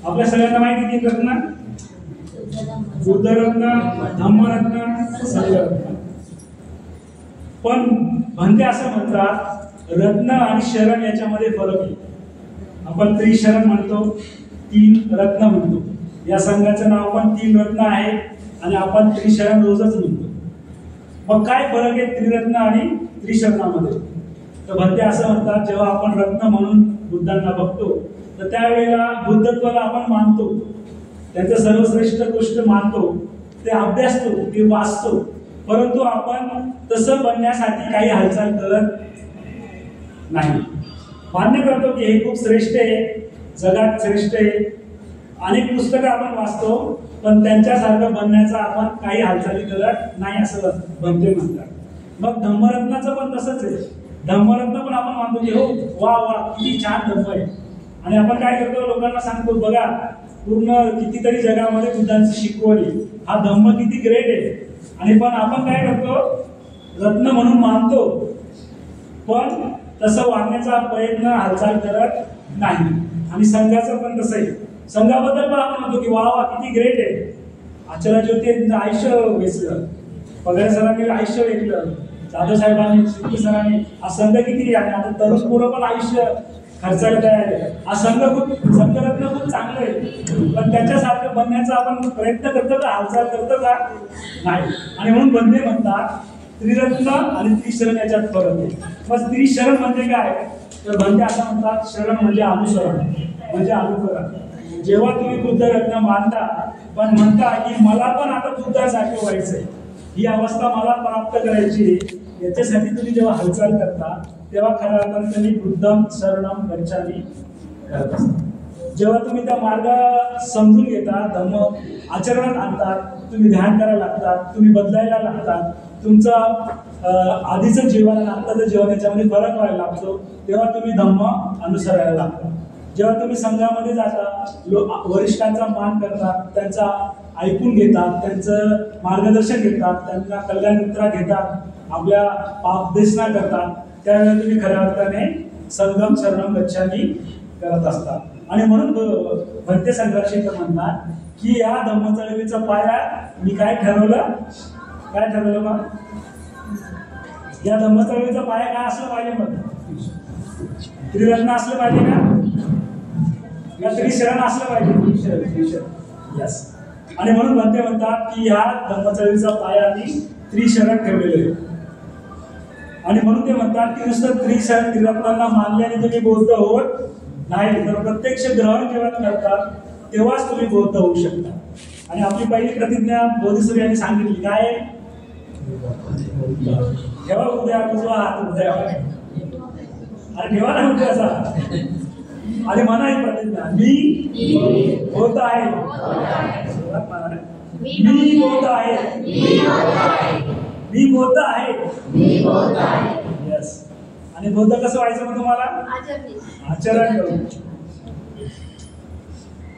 Speaker 1: आपल्या सगळ्यांना माहिती 3 रत्न: बुद्धरत्न, धम्मरत्न, संघरत्न. पण भंते असं म्हणतात, रत्न आणि शरण याच्यामध्ये फरक आहे. आपण त्रिशरण म्हणतो, 3 रत्न म्हणतो. या संघाचं नाव पण 3 रत्न आहे आणि आपण त्रिशरण रोजच म्हणतो. मग काय फरक आहे त्रिरत्न आणि त्रिशरणामध्ये? तर भंते असं म्हणतात, जेव्हा आपण रत्न म्हणून बुद्धांना बघतो तर त्यावेळेला बुद्धत्वाला आपण मानतो, त्यांचं सर्वश्रेष्ठ गोष्ट मानतो, ते अभ्यासतो, ते वाचतो. परंतु आपण तसं बनण्यासाठी काही हालचाल करत नाही. मान्य करतो की हे खूप श्रेष्ठ आहे, जगात श्रेष्ठ आहे, अनेक पुस्तकं आपण वाचतो, पण त्यांच्यासारखं बनण्याचा आपण काही हालचाली करत नाही असं भंते म्हणतात. मग धम्मरत्नाचं पण तसंच आहे. धम्मरत्न पण आपण मानतो की हो वा वा किती छान धम्म आहे, आणि आपण काय करतो, लोकांना सांगतो बघा पूर्ण कितीतरी जगामध्ये बुद्धांची शिकवण आहे, हा धम्म किती ग्रेट आहे. आणि पण आपण काय करतो, रत्न म्हणून मानतो, पण तसं वागण्याचा प्रयत्न हालचाल करत नाही. आणि संघाचं पण तसं आहे. संघाबद्दल पण आपण म्हणतो की वा वा किती ग्रेट आहे. आचार्य ज्योती आयुष्य वेचलं, पगार सरांनी आयुष्य वेचलं, जाधव साहेबांनी, सिद्धी सरांनी, हा संघ किती आहे. आता तरुण पोरं पण आयुष्य खर्चायला तयार आहे. हा संघरत्न खूप चांगलं आहे, पण त्याच्यासारखं बनण्याचा आपण प्रयत्न करतो का, हालचाल करतो का? नाही. आणि म्हणून बंदे म्हणतात त्रिरत्न आणि त्रिशरण याच्यात फरक आहे. मग त्रिशरण म्हणजे काय? तर बंदे असं म्हणतात, शरण म्हणजे अनुसरण, म्हणजे अनुकरण. जेव्हा तुम्ही बुद्ध रत्न मानता पण म्हणता की मला पण आता बुद्धासारखं व्हायचंय, ही अवस्था मला प्राप्त करायची, याच्यासाठी तुम्ही जेव्हा हालचाल करता तेव्हा खऱ्या अर्थाने तुम्ही बुद्धम शरणम गच्छामी करत असता. जेव्हा तुम्ही त्या मार्ग समजून घेता, धम्म आचरणात आणतात, तुम्ही ध्यान करायला लागतात, तुम्ही बदलायला लागतात, तुमचं आधीचं जीवन आणि आत्ताचं जीवन याच्यामध्ये फरक व्हायला लागतो, तेव्हा तुम्ही धम्म अनुसरायला लागता. जेव्हा तुम्ही संघामध्ये जाता, वरिष्ठांचा मान करतात, त्यांचा ऐकून घेतात, त्यांचं मार्गदर्शन घेतात, त्यांना कल्याण मित्रा घेतात, आपल्या पापदेशना करतात, त्यावेळेला तुम्ही खऱ्या अर्थाने संगम शरणम गच्छामी करत असतात. आणि म्हणून भंते संघर्षित म्हणतात की या धम्मचळवळीचा पाया मी काय ठरवलं मग? या धम्मचळवळीचा पाया काय असलं पाहिजे? मग त्रिरत्न असलं पाहिजे का? या त्रिशरण असलं पाहिजे? त्रिशरण, यस. आणि म्हणून भंते म्हणतात की या धम्मचळवळीचा पाया मी त्रिशरण ठेवलेलं आहे. आणि म्हणून ते म्हणतात की नुसतं त्रिशरण त्रिरत्नांना मानल्याने तुम्ही बौद्ध होत नाही, तर प्रत्यक्ष ग्रहण जेव्हा करतात तेव्हाच तुम्ही बौद्ध होऊ शकता. आणि आपली पहिली प्रतिज्ञा बोधिसत्व यांनी सांगितली, काय? ठेवा उद्या उजवा हात उद्या, अरे ठेवा ना उद्याचा, आणि म्हणा ही प्रतिज्ञा, मी बौद्ध आहे, मी बौद्ध आहे, मी बौद्ध आहे. यस. आणि बौद्ध कसं व्हायचं मग तुम्हाला? आचरण करून.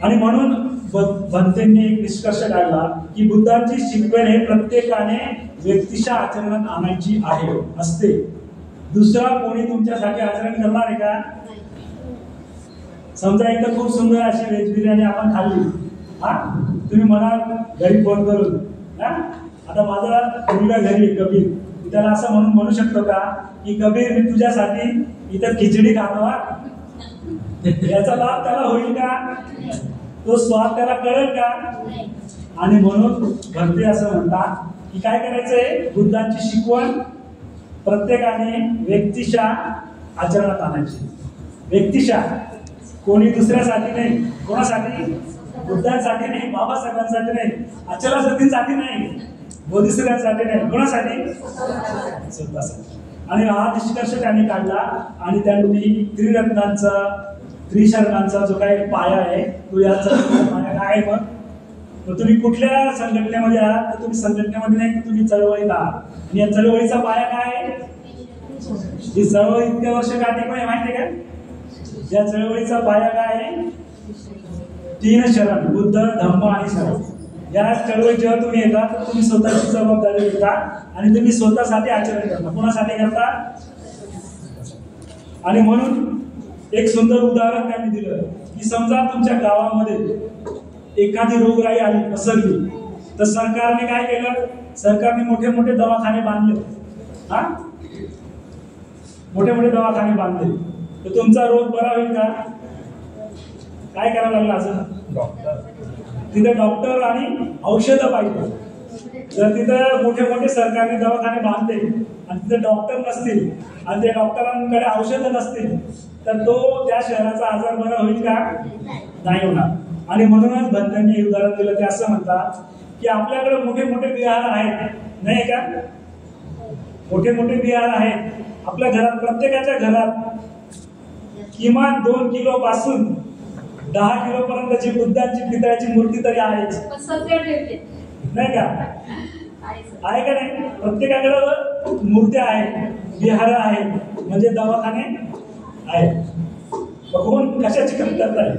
Speaker 1: आणि म्हणून भंतेंनी एक निष्कर्ष काढला की बुद्धांची शिकवण हे प्रत्येकाने व्यक्तिशः आचरणात आणायची आहे असते. दुसरा कोणी तुमच्यासाठी आचरण करणार आहे का? समजा एकदा खूप सुंदर अशी व्हेज बिर्याणी आपण खाल्ली, हा तुम्ही म्हणाल घरी फोन करून, हा आता माझा मुलगा घरी कबीर, त्याला असं म्हणू शकतो का की कबीर मी तुझ्यासाठी इथं खिचडी खातो, याचा लाभ त्याला होईल का? तो स्वाद त्याला कळेल का? आणि म्हणून भंते असं म्हणतात की काय करायचंय, बुद्धांची शिकवण प्रत्येकाने व्यक्तिशः आचरणात आणायची. व्यक्तिशः, कोणी दुसऱ्यासाठी नाही. कोणासाठी? बुद्धांसाठी नाही, बाबासाहेबांसाठी नाही, अचला सतींसाठी नाही, बोधिसत्वांसाठी नाही. कोणासाठी? स्वतःसाठी. आणि हा निष्कर्ष त्यांनी काढला आणि त्यांनी त्रिरत्नांचा, त्रिशरणांचा जो काही पाया आहे तो याचा पाया काय आहे. मग तुम्ही कुठल्या संघटनेमध्ये आहात तर तुम्ही संघटनेमध्ये नाही, तुम्ही चळवळीत आहात. आणि या चळवळीचा पाया काय आहे? ही चळवळी इतक्या वर्ष गाठी पण माहिती आहे का? या चळवळीचा पाया काय आहे? 3 शरण, बुद्ध, धम्म आणि संघ. या चळवळीत जेव्हा तुम्ही येता तर तुम्ही स्वतःची जबाबदारी घेता आणि तुम्ही स्वतःसाठी आचरण करता. कोणासाठी करता? आणि म्हणून एक सुंदर उदाहरण त्यांनी दिलं की समजा तुमच्या गावामध्ये एखादी रोगराई आली, पसरली, तर सरकारने काय केलं? सरकारने मोठे मोठे दवाखाने बांधले. हा मोठे मोठे दवाखाने बांधले तर तुमचा रोग बरा होईल का? काय करावं लागलं? असं तिथे डॉक्टर आणि औषधं पाहिजे. जर तिथं मोठे मोठे सरकारने दवाखाने बांधले आणि तिथे डॉक्टर नसतील आणि त्या डॉक्टरांकडे औषधं नसतील तर तो त्या शहराचा आजार बरा होईल का? नाही होणार. आणि म्हणूनच भंतेंनी हे उदाहरण दिलं. ते असं म्हणतात की आपल्याकडे मोठे मोठे विहार आहेत, नाही का? मोठे मोठे विहार आहेत आपल्या घरात. प्रत्येकाच्या घरात किमान 2 किलो पासून 10 किलो पर्यंतची बुद्धांची पितळाची मूर्ती तरी आहेच, नाही का? आहे का नाही? प्रत्येकाकडे मूर्त्या आहेत, विहार आहेत, म्हणजे दवाखाने आहेत. कोण कशाची कमतरता आहे?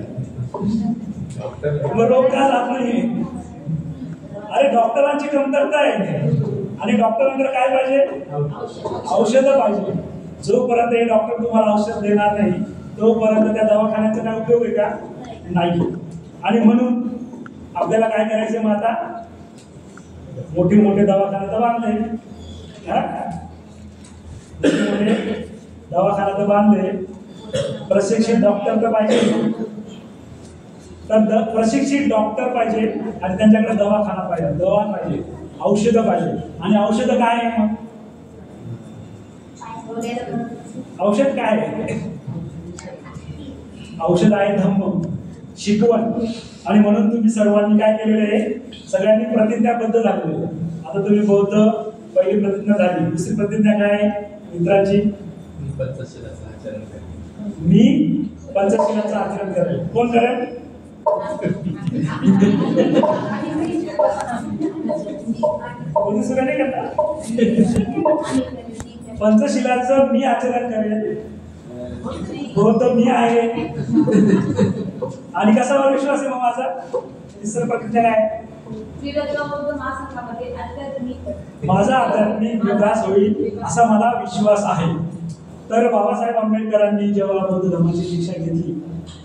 Speaker 1: रोग का जात नाही? अरे डॉक्टरांची कमतरता आहे आणि डॉक्टरांकडे काय पाहिजे? औषधं पाहिजे. जोपर्यंत हे डॉक्टर तुम्हाला औषध देणार नाही तोपर्यंत त्या दवाखान्याचा काय उपयोग आहे का? नाही. आणि म्हणून आपल्याला काय करायचं? मग आता मोठे मोठे दवाखाने तर बांधले, दवाखाना तर बांधले, प्रशिक्षित डॉक्टर तर पाहिजे. तर प्रशिक्षित डॉक्टर पाहिजे आणि त्यांच्याकडे दवाखाना पाहिजे, दवा पाहिजे, औषधं पाहिजे. आणि औषधं काय आहे? मग औषध काय आहे? औषध आहे धम्म, शिकवण. आणि म्हणून तुम्ही सर्वांनी काय केलेलं आहे? सगळ्यांनी प्रतिज्ञाबद्ध झालेलं. आता तुम्ही बौद्ध पहिली प्रतिज्ञा झाली, दुसरी प्रतिज्ञा काय आहे मित्रांची? मी पंचशीलाचं आचरण करेल. कोण करेल? कोणी सुद्धा नाही करता. पंचशिलाचं मी आचरण करेल. बौद्ध मी आहे. आणि कसा विश्वास आहे मग माझा? तिसरं प्रतिज्ञा काय? माझा आध्यात्मिक विकास होईल असा मला विश्वास आहे. तर बाबासाहेब आंबेडकरांनी जेव्हा बौद्ध धर्माची दीक्षा घेतली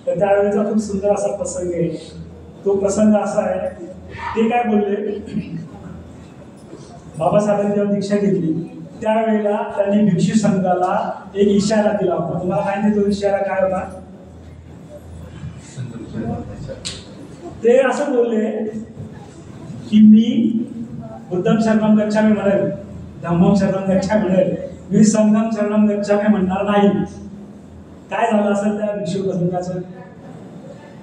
Speaker 1: तर त्यावेळेचा खूप सुंदर असा प्रसंग आहे. तो प्रसंग असा आहे, ते काय बोलले? बाबासाहेबांनी जेव्हा दीक्षा घेतली त्यावेळेला त्यांनी भिक्षू संघाला एक इशारा दिला होता. तुम्हाला माहिती तो इशारा काय होता? ते असं बोलले की मी बुद्धम शरणम गच्छामी म्हणेल, धम्मम शरणम गच्छामी म्हणेल, मी संघम शरणम गच्छामी म्हणणार नाही. काय झालं असेल त्या भिक्षू संघाचं?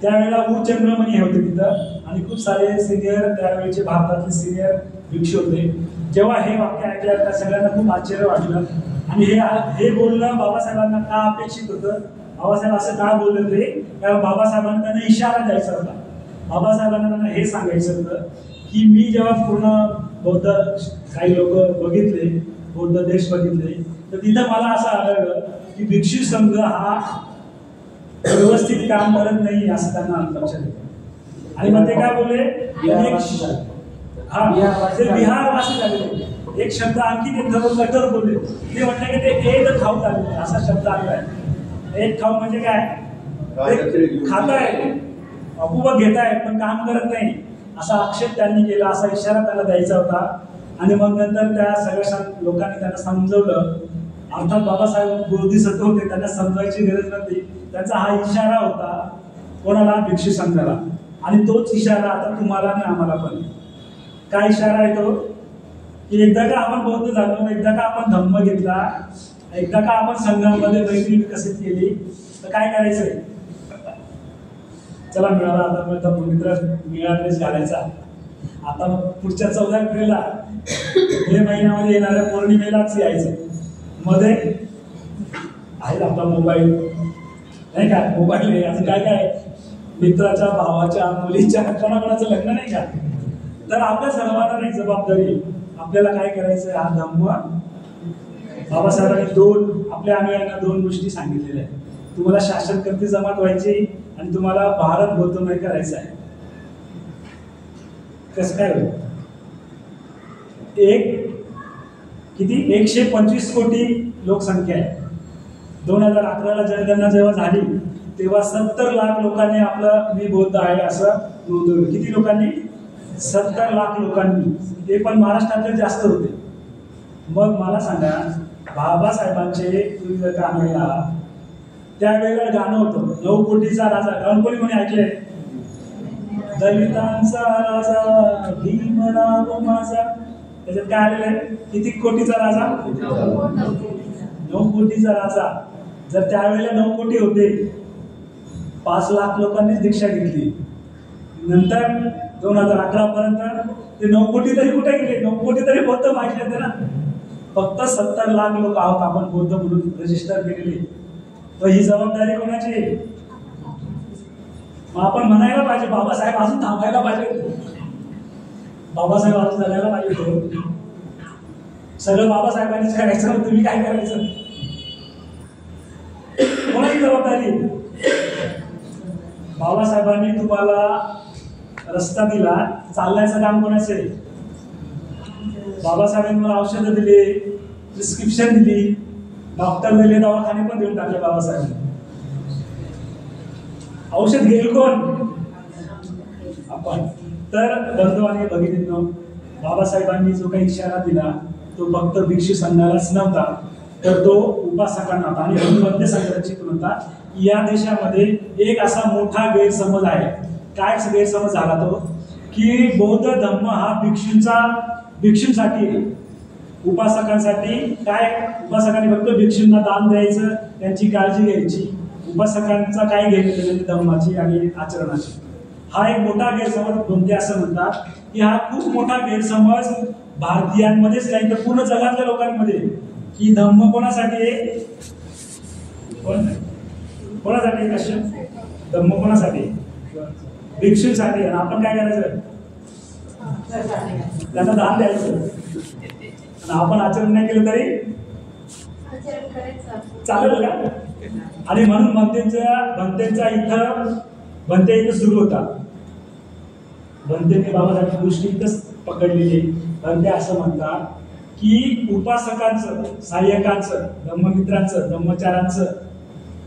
Speaker 1: त्यावेळेला उच्चंद्रमणी होते तिथं आणि खूप सारे सिनियर, त्यावेळेचे भारतातले सिनियर भिक्षू होते. जेव्हा हे वाक्य ऐकलं त्या सगळ्यांना खूप आश्चर्य वाटलं. आणि हे बोलणं बाबासाहेबांना का अपेक्षित होतं? बाबासाहेब असं का बोलले ते? कारण बाबासाहेबांना त्यांना इशारा द्यायचा होता. बाबासाहेबांना त्यांना हे सांगायचं होतं की मी जेव्हा पूर्ण बौद्ध काही लोक बघितले, बौद्ध देश बघितले, तर तिथं मला असं आढळलं की भिक्षू संघ हा व्यवस्थित काम करत नाही असं त्यांना लक्षात येतं. आणि मग ते काय बोलले, हा ते बिहारवासी झालेले. एक शब्द आणखी ते कठोर बोलले, ते म्हटलं की ते एक खाऊ झाले, असा शब्द आलाय. एक खाऊ म्हणजे काय, खाताय अपूर्व घेताय पण काम करत नाही, असा आक्षेप त्यांनी केला, असा इशारा त्यांना द्यायचा होता. आणि मग नंतर त्या सगळ्या लोकांनी त्यांना समजवलं. अर्थात बाबासाहेब बोधिसत्व होते, त्यांना समजायची गरज नव्हती. त्यांचा हा इशारा होता कोणाला, भिक्षू संघाला. आणि तोच इशारा आता तुम्हाला आणि आम्हाला पण. काय इशारा आहे तो, की एकदा का आपण बौद्ध झालो, एकदा का आपण धम्म घेतला, एकदा का आपण संघामध्ये मैत्री विकसित केली, तर काय करायचंय, चला मिळाला आता मित्र मिळालेच घालायचा. आता पुढच्या 14 एप्रिलला मे महिन्यामध्ये येणाऱ्या पौर्णिमेलाच यायचं. मध्ये आहे आपला मोबाईल, नाही का, मोबाईल आहे, असं काय काय मित्राच्या, भावाच्या, मुलीच्या, कोणाकोणाचं लग्न नाही का. तर आपल्या सर्वांना नाही जबाबदारी, आपल्याला काय करायचं, हा धम्म बाबासाहेबांनी आपल्या अनुयायांना 2 गोष्टी सांगितलेल्या आहेत. तुम्हाला शासनकर्ती जमात व्हायची आणि तुम्हाला भारत बौद्धमय करायचं आहे. कसं काय होईल, किती 125 कोटी लोकसंख्या आहे. 2011ला जनगणना जेव्हा झाली तेव्हा 70 लाख लोकांनी आपलं मी बौद्ध आहे असं नोंदवलं. किती लोकांनी, 70 लाख लोकांनी, ते पण महाराष्ट्रातले जास्त होते. मग मला सांगा, बाबासाहेबांचे तुम्ही जर गाणं घ्या, त्यावेळेला गाणं होतं 9 कोटीचा राजा. कोणी कोणी ऐकलंय, दलितांचा राजा भीमराव माझा. त्याच्यात काय आलेलं आहे, किती कोटीचा राजा, 9 कोटीचा राजा. जर त्यावेळेला 9 कोटी होते, 5 लाख लोकांनीच दीक्षा घेतली. नंतर 2011 पर्यंत ते 9 कोटी तरी कुठे गेले, 9 कोटी तरी बौद्ध माहिती होते ना. फक्त 70 लाख लोक आहोत आपण बौद्ध म्हणून रजिस्टर केलेले. तर ही जबाबदारी कोणाची, मग आपण म्हणायला पाहिजे बाबासाहेब अजून थांबायला पाहिजे, बाबासाहेब अजून जगायला पाहिजे. सगळं बाबासाहेबांनीच करायचं, तुम्ही काय करायचं, कोणाची जबाबदारी. बाबासाहेबांनी तुम्हाला रस्ता दिला, चालण्याचं काम कोणाचं आहे, बाबासाहेबांनी मला औषधं दिली, प्रिस्क्रिप्शन दिली, डॉक्टर दिले, दवाखाने पण देऊन टाकले बाबासाहेबांनी. औषध घेईल कोण, आपण. तर बंधू आणि भगिनींनो, बाबासाहेबांनी जो काही इशारा दिला तो फक्त भिक्षू संघालाच नव्हता, तर तो उपासकांना होता आणि बौद्ध संघाची होता. या देशामध्ये एक असा मोठा गैरसमज आहे. काय गैरसमज झाला तो, की बौद्ध धम्म हा भिक्षूंसाठी आहे, उपासकांसाठी. काय, उपासकांनी फक्त भिक्षूंना दान द्यायचं, त्यांची काळजी घ्यायची, उपासकांचा काय घ्यायचं धर्माची आणि आचरणाची. हा एक मोठा गैरसमज. कोणते असं म्हणतात की हा खूप मोठा गैरसमज भारतीयांमध्येच नाही तर पूर्ण जगातल्या लोकांमध्ये, की धम्म कोणासाठी आहे, कोणासाठी कश्य धम्म कोणासाठी, भिक्षूंसाठी. आणि आपण काय करायचं, त्यांना दान द्यायचं. आणि आपण आचरण नाही केलं तरी चालेल का. आणि म्हणून भंते इथं सुरू होता. भंतेने बाबासाहेबांची दृष्टी इथंच पकडलेली. भंते असं म्हणतात की उपासकांचं, सहाय्यकांचं, धम्ममित्रांचं, धम्मचारांचं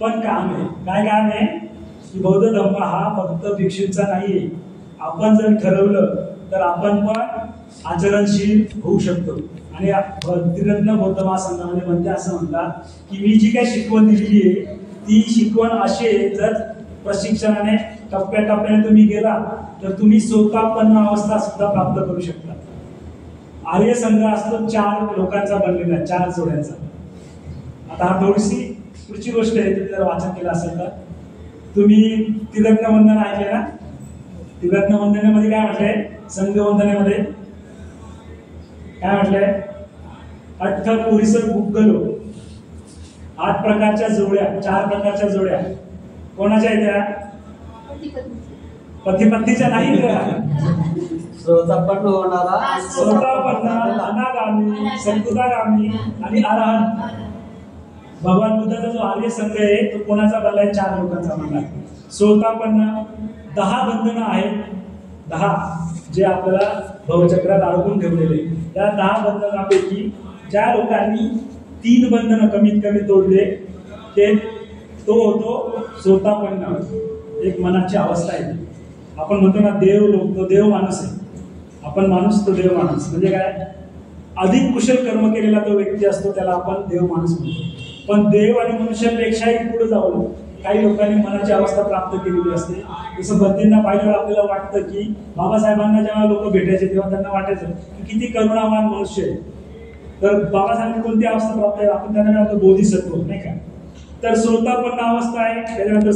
Speaker 1: पण काम आहे. काय काम आहे, की बौद्ध धम्म हा फक्त भिक्षूंचा नाहीये. आपण जर ठरवलं तर आपण पण आचरणशील होऊ शकतो. आणि त्रिरत्न बौद्ध महासंघामध्ये म्हणते असं म्हणतात की मी जी काही शिकवण दिलेली आहे ती शिकवण अशी आहे, जर प्रशिक्षणाने टप्प्याटप्प्याने तुम्ही गेला तर तुम्ही सोतापन्न अवस्था सुद्धा प्राप्त करू शकता. आर्य संघ असतो 4 लोकांचा बनलेला, 4 जोड्यांचा. आता हा थोडीशी पुढची गोष्ट आहे, तुम्ही जर वाचन केलं असेल तर. तुम्ही त्रिरत्न वंदन ऐकले ना, त्रिरत्न वंदनेमध्ये काय म्हटलंय, संघ वंदनेमध्ये काय म्हटलंय, अठ्ठ पुरीसर गुग्गलो, 8 प्रकारच्या जोड्या, 4 प्रकारच्या जोड्या कोणाच्या आहेत त्या, पती पत्नीच्या नाही,
Speaker 2: श्रोतापन्न होणारा,
Speaker 1: श्रोतापन्न, अनागामी, संकुदागामी आणि अरहंत. भगवान बुद्धाचा जो आर्य संघ आहे तो कोणाचा बनलाय, 4 लोकांचा बनलाय. श्रोतापन्न 10 बंधनं आहेत, 10 जे आपल्याला भवचक्रात अडकून ठेवलेले, त्या 10 बंधनापैकी ज्या लोकांनी 3 बंधनं कमीत कमी तोडले तो होतो सोतापन्न. एक मनाची अवस्था आहे. आपण म्हणतो ना देव लोक, तो देव माणूस आहे. आपण माणूस, तो देव माणूस. म्हणजे काय, अधिक कुशल कर्म केलेला तो व्यक्ती असतो, त्याला आपण देव माणूस म्हणतो. पण देव आणि मनुष्यापेक्षाही पुढे जाऊन काही लोकांनी मनाची अवस्था प्राप्त केलेली असते. जसं बंदींना पाहिल्यावर आपल्याला वाटतं की बाबासाहेबांना जेव्हा लोक भेटायचे तेव्हा त्यांना वाटायचं की किती करुणावान मनुष्य आहे. तर बाबासाहेबांनी कोणती अवस्था प्राप्त आहे, आपण त्यांना म्हणतो बोधिसत्व, नाही का. तर सोतापन्न अवस्था आहे. त्याच्यानंतर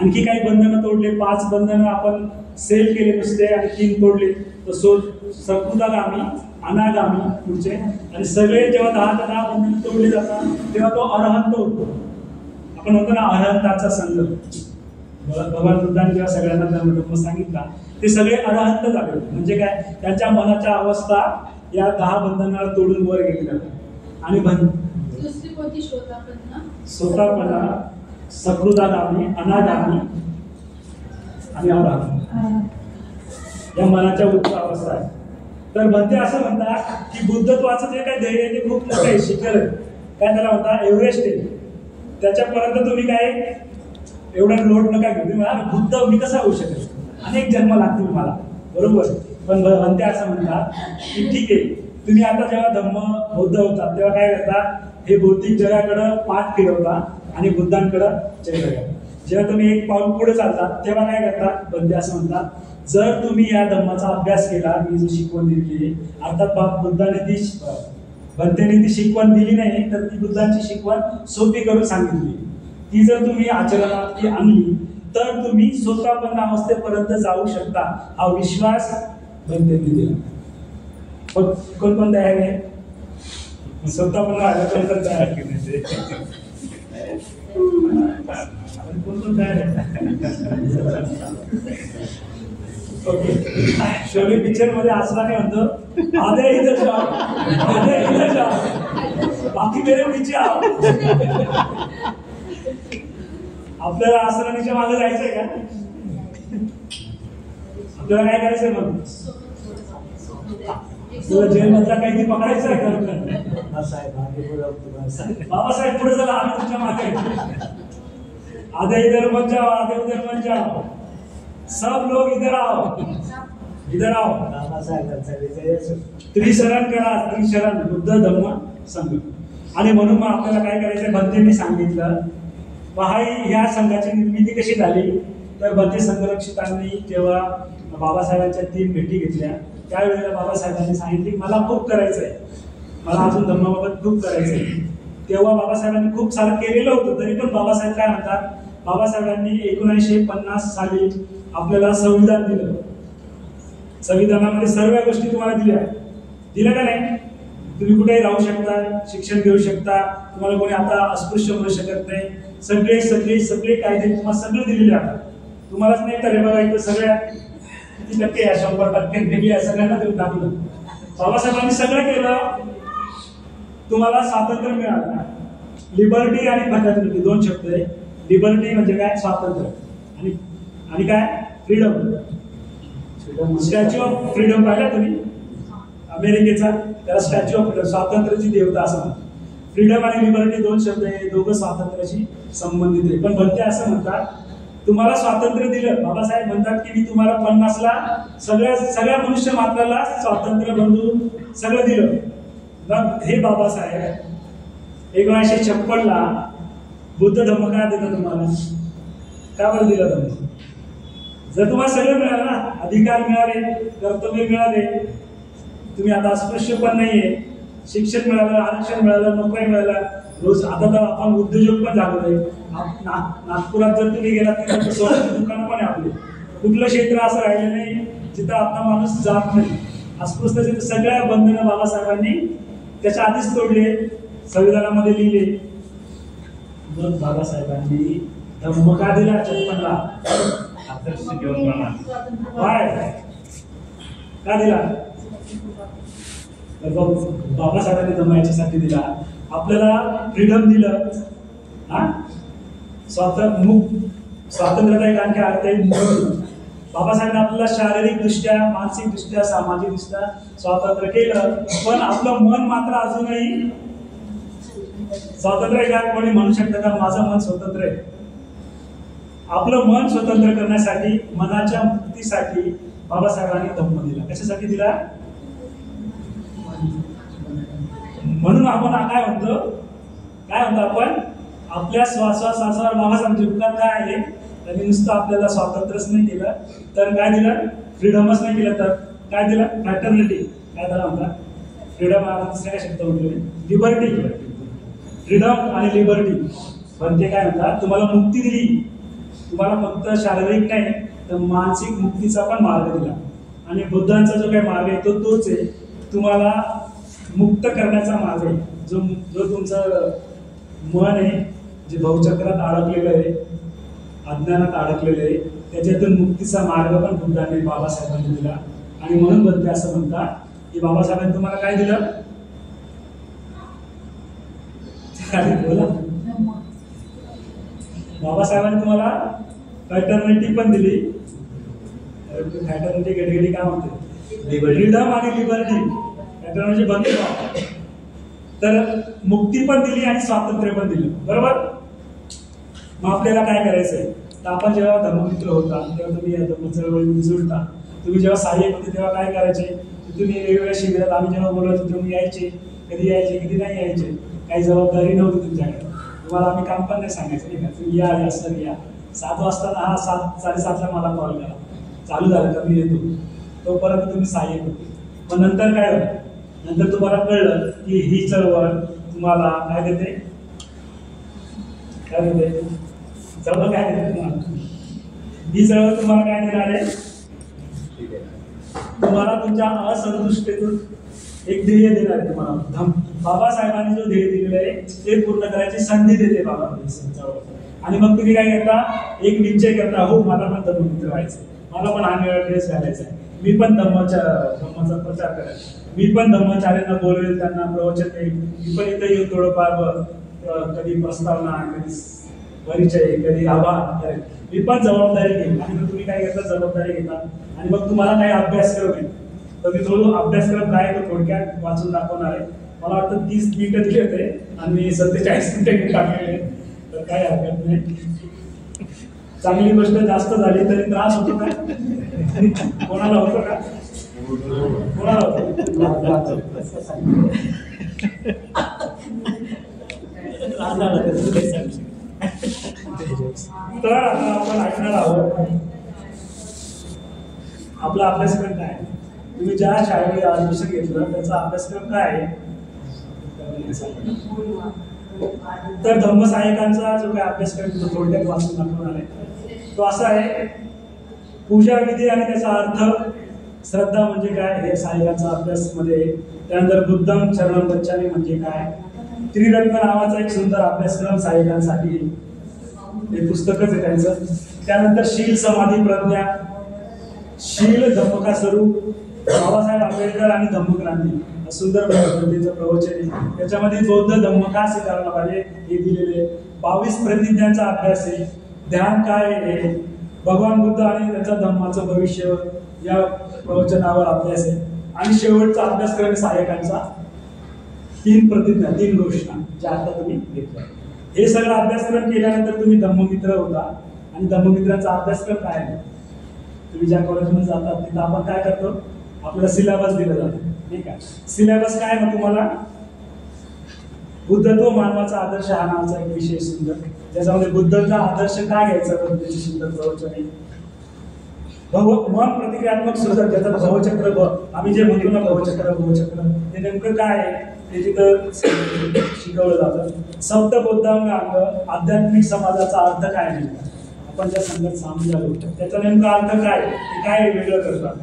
Speaker 1: आणखी काही बंधनं तोडले, 5 बंधनं आपण सेल केले नुसते आणि 3 तोडले, तर सकृतागामी, अनागामी पुढचे, आणि सगळे जेव्हा 10 बंधनं तोडले जातात तेव्हा तो अरहंत होतो. आपण म्हणतो ना अरहंताचा संघ. भगवान बुद्धांनी जेव्हा सगळ्यांना धर्म सांगितला ते सगळे अरहंत झाले. म्हणजे काय, त्यांच्या मनाच्या अवस्था या 10 बंधनाला तोडून वर गेलेल्या. आणि
Speaker 2: दुसरी कोणती
Speaker 1: स्वतःपणा, सकृतागामी, अनागामी आणि अरहंत या मनाच्या उच्च अवस्था आहे. तर म्हणते असं म्हणतात की बुद्धत्वाचं जे काही ध्येय आहे ते खूप मोठं आहे, शिखर आहे. काय त्याला म्हणतात, एव्हरेस्ट आहे. त्याच्यापर्यंत तुम्ही काय एवढा लोड नका घेऊ. तुम्ही म्हणा बुद्ध मी कसा होऊ शकेल, अनेक जन्म लागतील मला, बरोबर. पण म्हणते असं म्हणतात की ठीक आहे, तुम्ही आता जेव्हा धम्म बौद्ध होतात तेव्हा काय करता, हे भौतिक जगाकडं पाठ फिरवता आणि बुद्धांकडं चेहरा. जेव्हा तुम्ही एक पाऊल पुढे चालतात तेव्हा काय करतात, बंदे असं म्हणतात, जर तुम्ही या धम्माचा अभ्यास केला, मी जो शिकवण दिली, अर्थात बुद्धाने ती बंतेने ती शिकवण दिली नाही, तर ती बुद्धांची शिकवण सोपी करून सांगितली, ती जर तुम्ही आचरणात ती आणली तर तुम्ही स्वतःपन्न अवस्थेपर्यंत जाऊ शकता. हा विश्वास बंतेने दिला. कोण कोण तयार आहे, स्वतःपन्न आल्यापर्यंत तयार केले, कोण कोण तयार आहे. ओके, शोले पिक्चर मध्ये असला काय म्हणतो, आधे इधर जाओ, आधे इधर जाओ, बाकी मेरे पीछे आओ. आपल्याला आसराणीच्या मागे जायचंय का, आपल्याला काय करायचंय मग, तुला जेल मधला काही ती पकडायचं आहे का, बाबासाहेब पुढे चला, आम्ही तुमच्या मागे, आधे इधर मत जाओ, आधे उधर मत जाओ, सब लोग इधर आओ, इधर आओ. त्रिशरण करा, त्रिशरण बुद्ध धम्म संघ. आणि म्हणून मग आपल्याला काय करायचं, बंतेंनी सांगितलं. ह्या संघाची निर्मिती कशी झाली, तर बंते संघरक्षितांनी जेव्हा बाबासाहेबांच्या 3 भेटी घेतल्या त्यावेळेला बाबासाहेबांनी सांगितले मला खूप करायचंय, मला अजून धम्माबाबत खूप करायचंय. तेव्हा बाबासाहेबांनी खूप सारं केलेलं होतं, तरी पण बाबासाहेब काय म्हणतात, बाबासाहेबांनी 1950 साली आपल्याला संविधान दिलं. संविधानामध्ये सर्व गोष्टी तुम्हाला दिल्या का नाही. तुम्ही कुठेही राहू शकता, शिक्षण घेऊ शकता, तुम्हाला कोणी आता अस्पृश्य म्हणू शकत नाही. सगळे सगळे सगळे कायदे तुम्हाला सगळे दिलेले आहेत. तुम्हालाच नाही तर हे बघा इथं सगळ्या किती टक्के आहे, 100% आहे, सगळ्यांना देऊन टाकलं. बाबासाहेबांनी सगळं केलं, तुम्हाला स्वातंत्र्य मिळालं. लिबर्टी आणि फ्रॅटर्निटी 2 शब्द आहे. लिबर्टी म्हणजे काय, स्वातंत्र्य, आणि काय, फ्रीडम. स्टॅच्यू ऑफ फ्रीडम पाहिला तुम्ही अमेरिकेचा, त्याला स्टॅच्यू ऑफ फ्रीडम, स्वातंत्र्याची देवता असं म्हणतात. फ्रीडम आणि लिबर्टी 2 शब्द आहे, दोघं स्वातंत्र्याशी संबंधित आहे. पण बनते असं म्हणतात, तुम्हाला स्वातंत्र्य दिलं. बाबासाहेब म्हणतात की मी तुम्हाला 50ला सगळ्या मनुष्य मात्राला स्वातंत्र्य बंधून सगळं दिलं. मग हे बाबासाहेब 1956ला बुद्ध धम्म का दिलं तुम्हाला, का बरं दिलं धम्म. जर तुम्हाला सगळं मिळालं ना, अधिकार मिळाले, कर्तव्य मिळाले, तुम्ही आता अस्पृश्य पण नाहीये, शिक्षण मिळालं, आरक्षण मिळालं, नोकरी मिळाल्या, रोज आता तर आपण उद्योजक पण झालो आहे. नागपुरात जर तुम्ही गेलात तर सोन्याची दुकानं पण आहे आपली. कुठलं क्षेत्र असं राहिलं नाही जिथं आपला माणूस जात नाही. अस्पृश्यतेचे सगळ्या बंधनं बाबासाहेबांनी त्याच्या आधीच तोडले, संविधानामध्ये लिहिले. मग बाबासाहेबांनी धम्म का दिला 56ला, का दिला, बाबासाहेबांनी धम्म याच्यासाठी दिला, आपल्याला फ्रीडम दिलं. स्वातंत्र्याचा एक आणखी अर्थ आहे, बाबासाहेबांनी आपल्याला शारीरिकदृष्ट्या, मानसिकदृष्ट्या, सामाजिकदृष्ट्या स्वातंत्र्य केलं, पण आपलं मन मात्र अजूनही स्वातंत्र्य आहे का? कोणी म्हणू शकतं का माझं मन स्वतंत्र आहे? आपलं मन स्वतंत्र करण्यासाठी, मनाच्या मुक्तीसाठी बाबासाहेबांनी धम्म दिला. कशासाठी दिला? म्हणून आपण काय म्हणतो आपण? आपल्या श्वासावर बाबासाहेबांच्या उपकार काय आहे? त्यांनी नुसतं आपल्याला स्वातंत्र्यच नाही दिलं, तर काय दिलं? फ्रीडमच नाही दिलं, तर काय दिलं? फ्रॅटर्निटी. काय त्याला म्हणतात? फ्रीडम हा दुसऱ्या शब्द म्हटलं, लिबर्टी. फ्रीडम आणि लिबर्टी. पण ते काय म्हणतात? तुम्हाला मुक्ती दिली. तुम्हाला फक्त शारीरिक नाही तर मानसिक मुक्तीचा पण मार्ग दिला. आणि बुद्धांचा जो काही मार्ग आहे तो तोच आहे. तुम्हाला मुक्त करण्याचा मार्ग आहे. जो तुमचं मन आहे, जे भवचक्रात अडकलेलं आहे, अज्ञानात अडकलेलं आहे, त्याच्यातून मुक्तीचा मार्ग पण बुद्धाने, बाबासाहेबांनी दिला. आणि म्हणून बनते असं म्हणतात की बाबासाहेबांनी तुम्हाला काय दिलं? बोला. बाबासाहेबांनी तुम्हाला फ्रॅटर्निटी पण दिली. फ्रॅटर्निटी गडगडी काय म्हणते? फ्रीडम आणि लिबर्टी. फ्रॅटर्निटी बंधुभाव. तर मुक्ती पण दिली आणि स्वातंत्र्य पण दिलं. बरोबर? मग आपल्याला काय करायचंय? तर आपण जेव्हा धर्ममित्र होता तेव्हा तुम्ही या धर्म चळवळीमध्ये जुळता. तुम्ही जेव्हा सहाय्यक होते तेव्हा काय करायचे? तुम्ही वेगवेगळ्या शिबिरात आम्ही जेव्हा बोलवायचो तुम्ही यायचे, कधी नाही यायचे. काही जबाबदारी नव्हती तुमच्याकडे. तुम्हाला आम्ही काम पण नाही सांगायचं, नाही का? तुम्ही या सर या. 7 वाजता 7:30ला मला कॉल करा. चालू झालं का मी येतो. तोपर्यंत तुम्ही सहाय्यक होते. पण नंतर काय झालं? नंतर तुम्हाला कळलं की ही चळवळ तुम्हाला काय देते? चळवळ काय देते तुम्हाला? ही चळवळ तुम्हाला काय देणार आहे? तुम्हाला तुमच्या असंतुष्टीतून एक ध्येय देणार आहे. तुम्हाला बाबासाहेबांनी जो ध्येय दिलेलं आहे ते पूर्ण करायची संधी देते बाबा. आणि मग तुम्ही काय करता? एक निश्चय करता, हो मला पण धर्ममित्र व्हायचं, मला पण हा निळा ड्रेस घालायचा आहे, मी पण धम्माचा प्रचार करायचा, मी पण धम्मचार्यांना बोलवेल, त्यांना प्रवचन देईल, मी पण इथं येऊन थोडंफार कधी प्रस्तावना, कधी परिचय, कधी आभार करेल, मी पण जबाबदारी घेईन. आणि मग तुम्ही काय करता? जबाबदारी घेता. आणि मग तुम्हाला काही अभ्यासक्रम आहे तर मी थोडं अभ्यासक्रम काय तो थोडक्यात वाचून दाखवणार आहे. मला वाटतं 30 मिनिटं दिले होते आणि 47 मिनिटं टाकलेले, तर काय हरकत नाही. चांगली गोष्ट जास्त झाली तरी त्रास होतो का? कोणाला होतो का? कोणाला होतो? तर आता आपण ऐकणार आहोत आपला अभ्यासक्रम काय. तुम्ही ज्या शाळेमध्ये ऍडमिशन घेतलं त्याचा अभ्यासक्रम काय आहे? तर धम्मसहायकांचा जो काही अभ्यासक्रम तो थोडक्यात वाचून दाखवणार आहे. तो असा आहे: पूजा विधी आणि त्याचा अर्थ, श्रद्धा म्हणजे काय हे सहायकांचा अभ्यास मध्ये. त्यानंतर बुद्धम शरणम गच्छामी म्हणजे काय, त्रिरत्न नावाचा एक सुंदर अभ्यासक्रम सहायकांसाठी, हे पुस्तकच आहे त्यांचं. त्यानंतर शील समाधी प्रज्ञा, शील धम्मका स्वरूप, बाबासाहेब आंबेडकर आणि धम्मक्रांती, सुंदर पद्धतीचं प्रवचन आहे. त्याच्यामध्ये बौद्ध धम्म का स्वीकारला पाहिजे हे दिलेले. 22 प्रतिज्ञांचा अभ्यास आहे. ध्यान काय आहे, भगवान बुद्ध आणि त्याच्या धम्माचं भविष्य या प्रवचनावर अभ्यास आहे. आणि शेवटचा अभ्यासक्रम सहायकांचा 3 प्रतिज्ञा, 3 घोषणा ज्या आता तुम्ही घेतल्या. हे सगळं अभ्यासक्रम केल्यानंतर तुम्ही धम्ममित्र होता. आणि धम्ममित्रांचा अभ्यासक्रम काय आहे? तुम्ही ज्या कॉलेजमध्ये जातात तिथं आपण काय करतो? आपल्याला सिलेबस दिला जातो, ठीक आहे. सिलेबस काय मग तुम्हाला? बुद्धत्व मानवाचा आदर्श हा नावाचा एक विषय सुंदर, ज्याच्यामध्ये बुद्धांचा आदर्श काय घ्यायचा त्याची सुंदर प्रवचन आहे. मन प्रतिक्रियात्मक सृजन, त्याचा भवचक्र, आम्ही जे म्हणतो ना भवचक्र, ते नेमकं काय आहे ते तिथं शिकवलं जातं. सप्तबोधांग अंग, आध्यात्मिक समाजाचा अर्थ काय आहे, आपण ज्या संगत सामील झालो त्याचा नेमका अर्थ काय वेगळं करतात.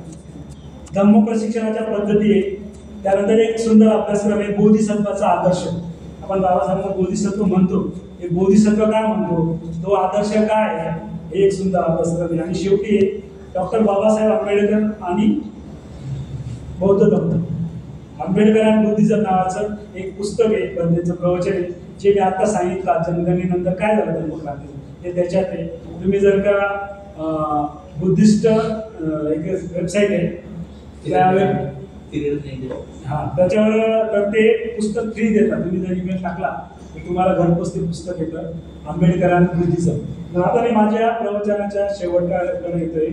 Speaker 1: धम्म प्रशिक्षणाच्या पद्धती आहे. त्यानंतर एक सुंदर अभ्यासक्रम आहे बोधिसत्वाचा आदर्श. आपण बाबासाहेबांना बोधिसत्व म्हणतो, हे बोधिसत्व काय म्हणतो, तो आदर्श काय आहे, हे एक सुंदर अभ्यासक्रम आहे. आणि शेवटी डॉक्टर बाबासाहेब आंबेडकर आणि बौद्ध धम्म, आंबेडकर आणि बुद्धिझम नावाचं एक पुस्तक आहे, पण त्याचं प्रवचन आहे जे मी आता सांगितलं. जनगणनेनंतर काय झालं धम्मक्रांती हे त्याच्यात आहे. तुम्ही जर का बुद्धिस्ट एक वेबसाईट आहे त्याच्यावर तर ते पुस्तक फ्री देतात. तुम्ही जर ईमेल टाकला तर तुम्हाला घरपोच ते पुस्तक येतं, आंबेडकर आणि बुद्धिझम. तर आता मी माझ्या प्रवचनाच्या शेवटकडे येतोय.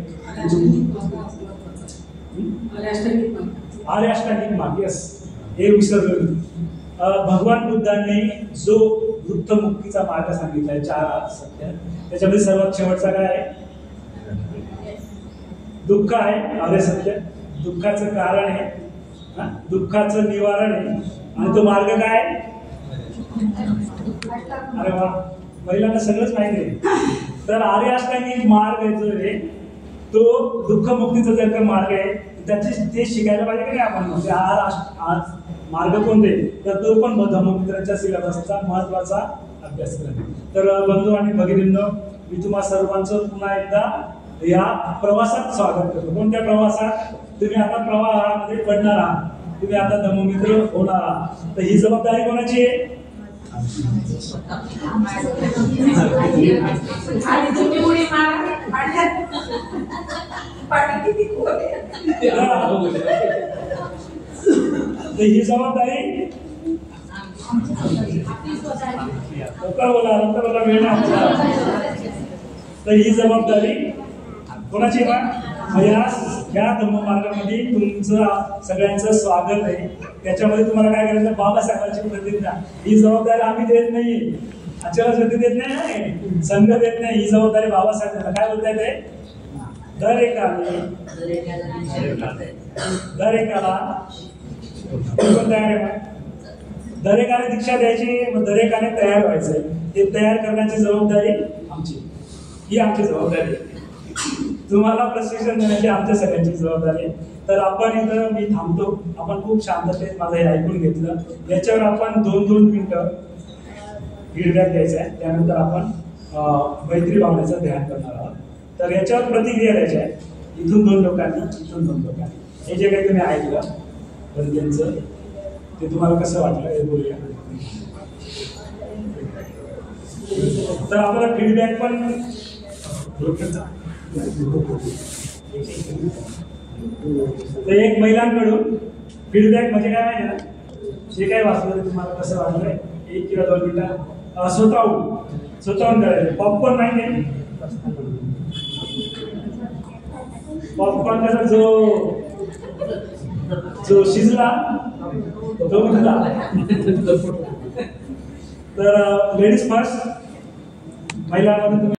Speaker 1: आर्य अष्टांगिक मार्ग, यस, हे विसरलो. भगवान बुद्धांनी जो वृत्त मुक्तीचा मार्ग सांगितलाय 4 सत्य, त्याच्यामध्ये सर्वात शेवटचा काय आहे? दुःख आहे. आर्य सत्य दुःखाचं कारण आहे, दुःखाचं निवारण आहे. आणि तो मार्ग काय? अरे वा, महिलांना सगळंच माहिती आहे. तर आर्य अष्टांगिक मार्ग जो आहे तो दुःख मुक्तीचा जर का मार्ग आहे त्याची ते शिकायला पाहिजे की नाही आपण. म्हणजे आज मार्ग कोणते, तर तो पण धम्ममित्रांच्या सिलेबसचा महत्वाचा अभ्यासक्रम. तर बंधू आणि भगिनींनो, मी तुम्हा सर्वांचं पुन्हा एकदा या प्रवासात स्वागत करतो. कोणत्या प्रवासात? तुम्ही आता प्रवाहामध्ये पडणार आहात, तुम्ही आता धम्ममित्र होणार आहात. तर ही जबाबदारी कोणाची आहे? ही जबाबदारी बोला वेळ. तर ही जबाबदारी कोणाची आहे? या धम्ममार्गामध्ये तुमचं सगळ्यांचं स्वागत आहे. त्याच्यामध्ये तुम्हाला काय करायचं? बाबासाहेबांची प्रतिज्ञा. ही जबाबदारी आम्ही देत नाही, आचार्य समिती देत नाही, संघ देत नाही. ही जबाबदारी बाबासाहेब. काय बोलताय ते? दर एकाला दरेकाने दीक्षा द्यायची, मग दरेकाने तयार व्हायचंय. ते तयार करण्याची जबाबदारी आमची, ही आमची जबाबदारी. तुम्हाला प्रशिक्षण देण्याची आमच्या सगळ्यांची जबाबदारी आहे. तर आपण इथं मी थांबतो. आपण खूप शांततेत माझं हे ऐकून घेतलं. याच्यावर आपण 2-2 मिनिटं फीडबॅक द्यायचा आहे. त्यानंतर आपण मैत्री भावनेचं ध्यान करणार आहोत. तर याच्यावर प्रतिक्रिया द्यायची आहे. इथून 2 लोकांनी, इथून 2 लोकांनी. हे जे काही तुम्ही ऐकलं त्यांचं, ते तुम्हाला कसं वाटलं हे बोलूया. तर आपल्याला फीडबॅक पण तर एक महिलांकडून फीडबॅक म्हणजे काय माहिती ना, जे काही वाचलं तुम्हाला कसं वाटलंय 1 किंवा 2 मिनिटं स्वतःहून करायचं. पॉपकॉर्न माहिती आहे? पॉपकॉर्न त्याचा जो शिजला तो उठला. तर लेडीज फर्स्ट. महिलांमध्ये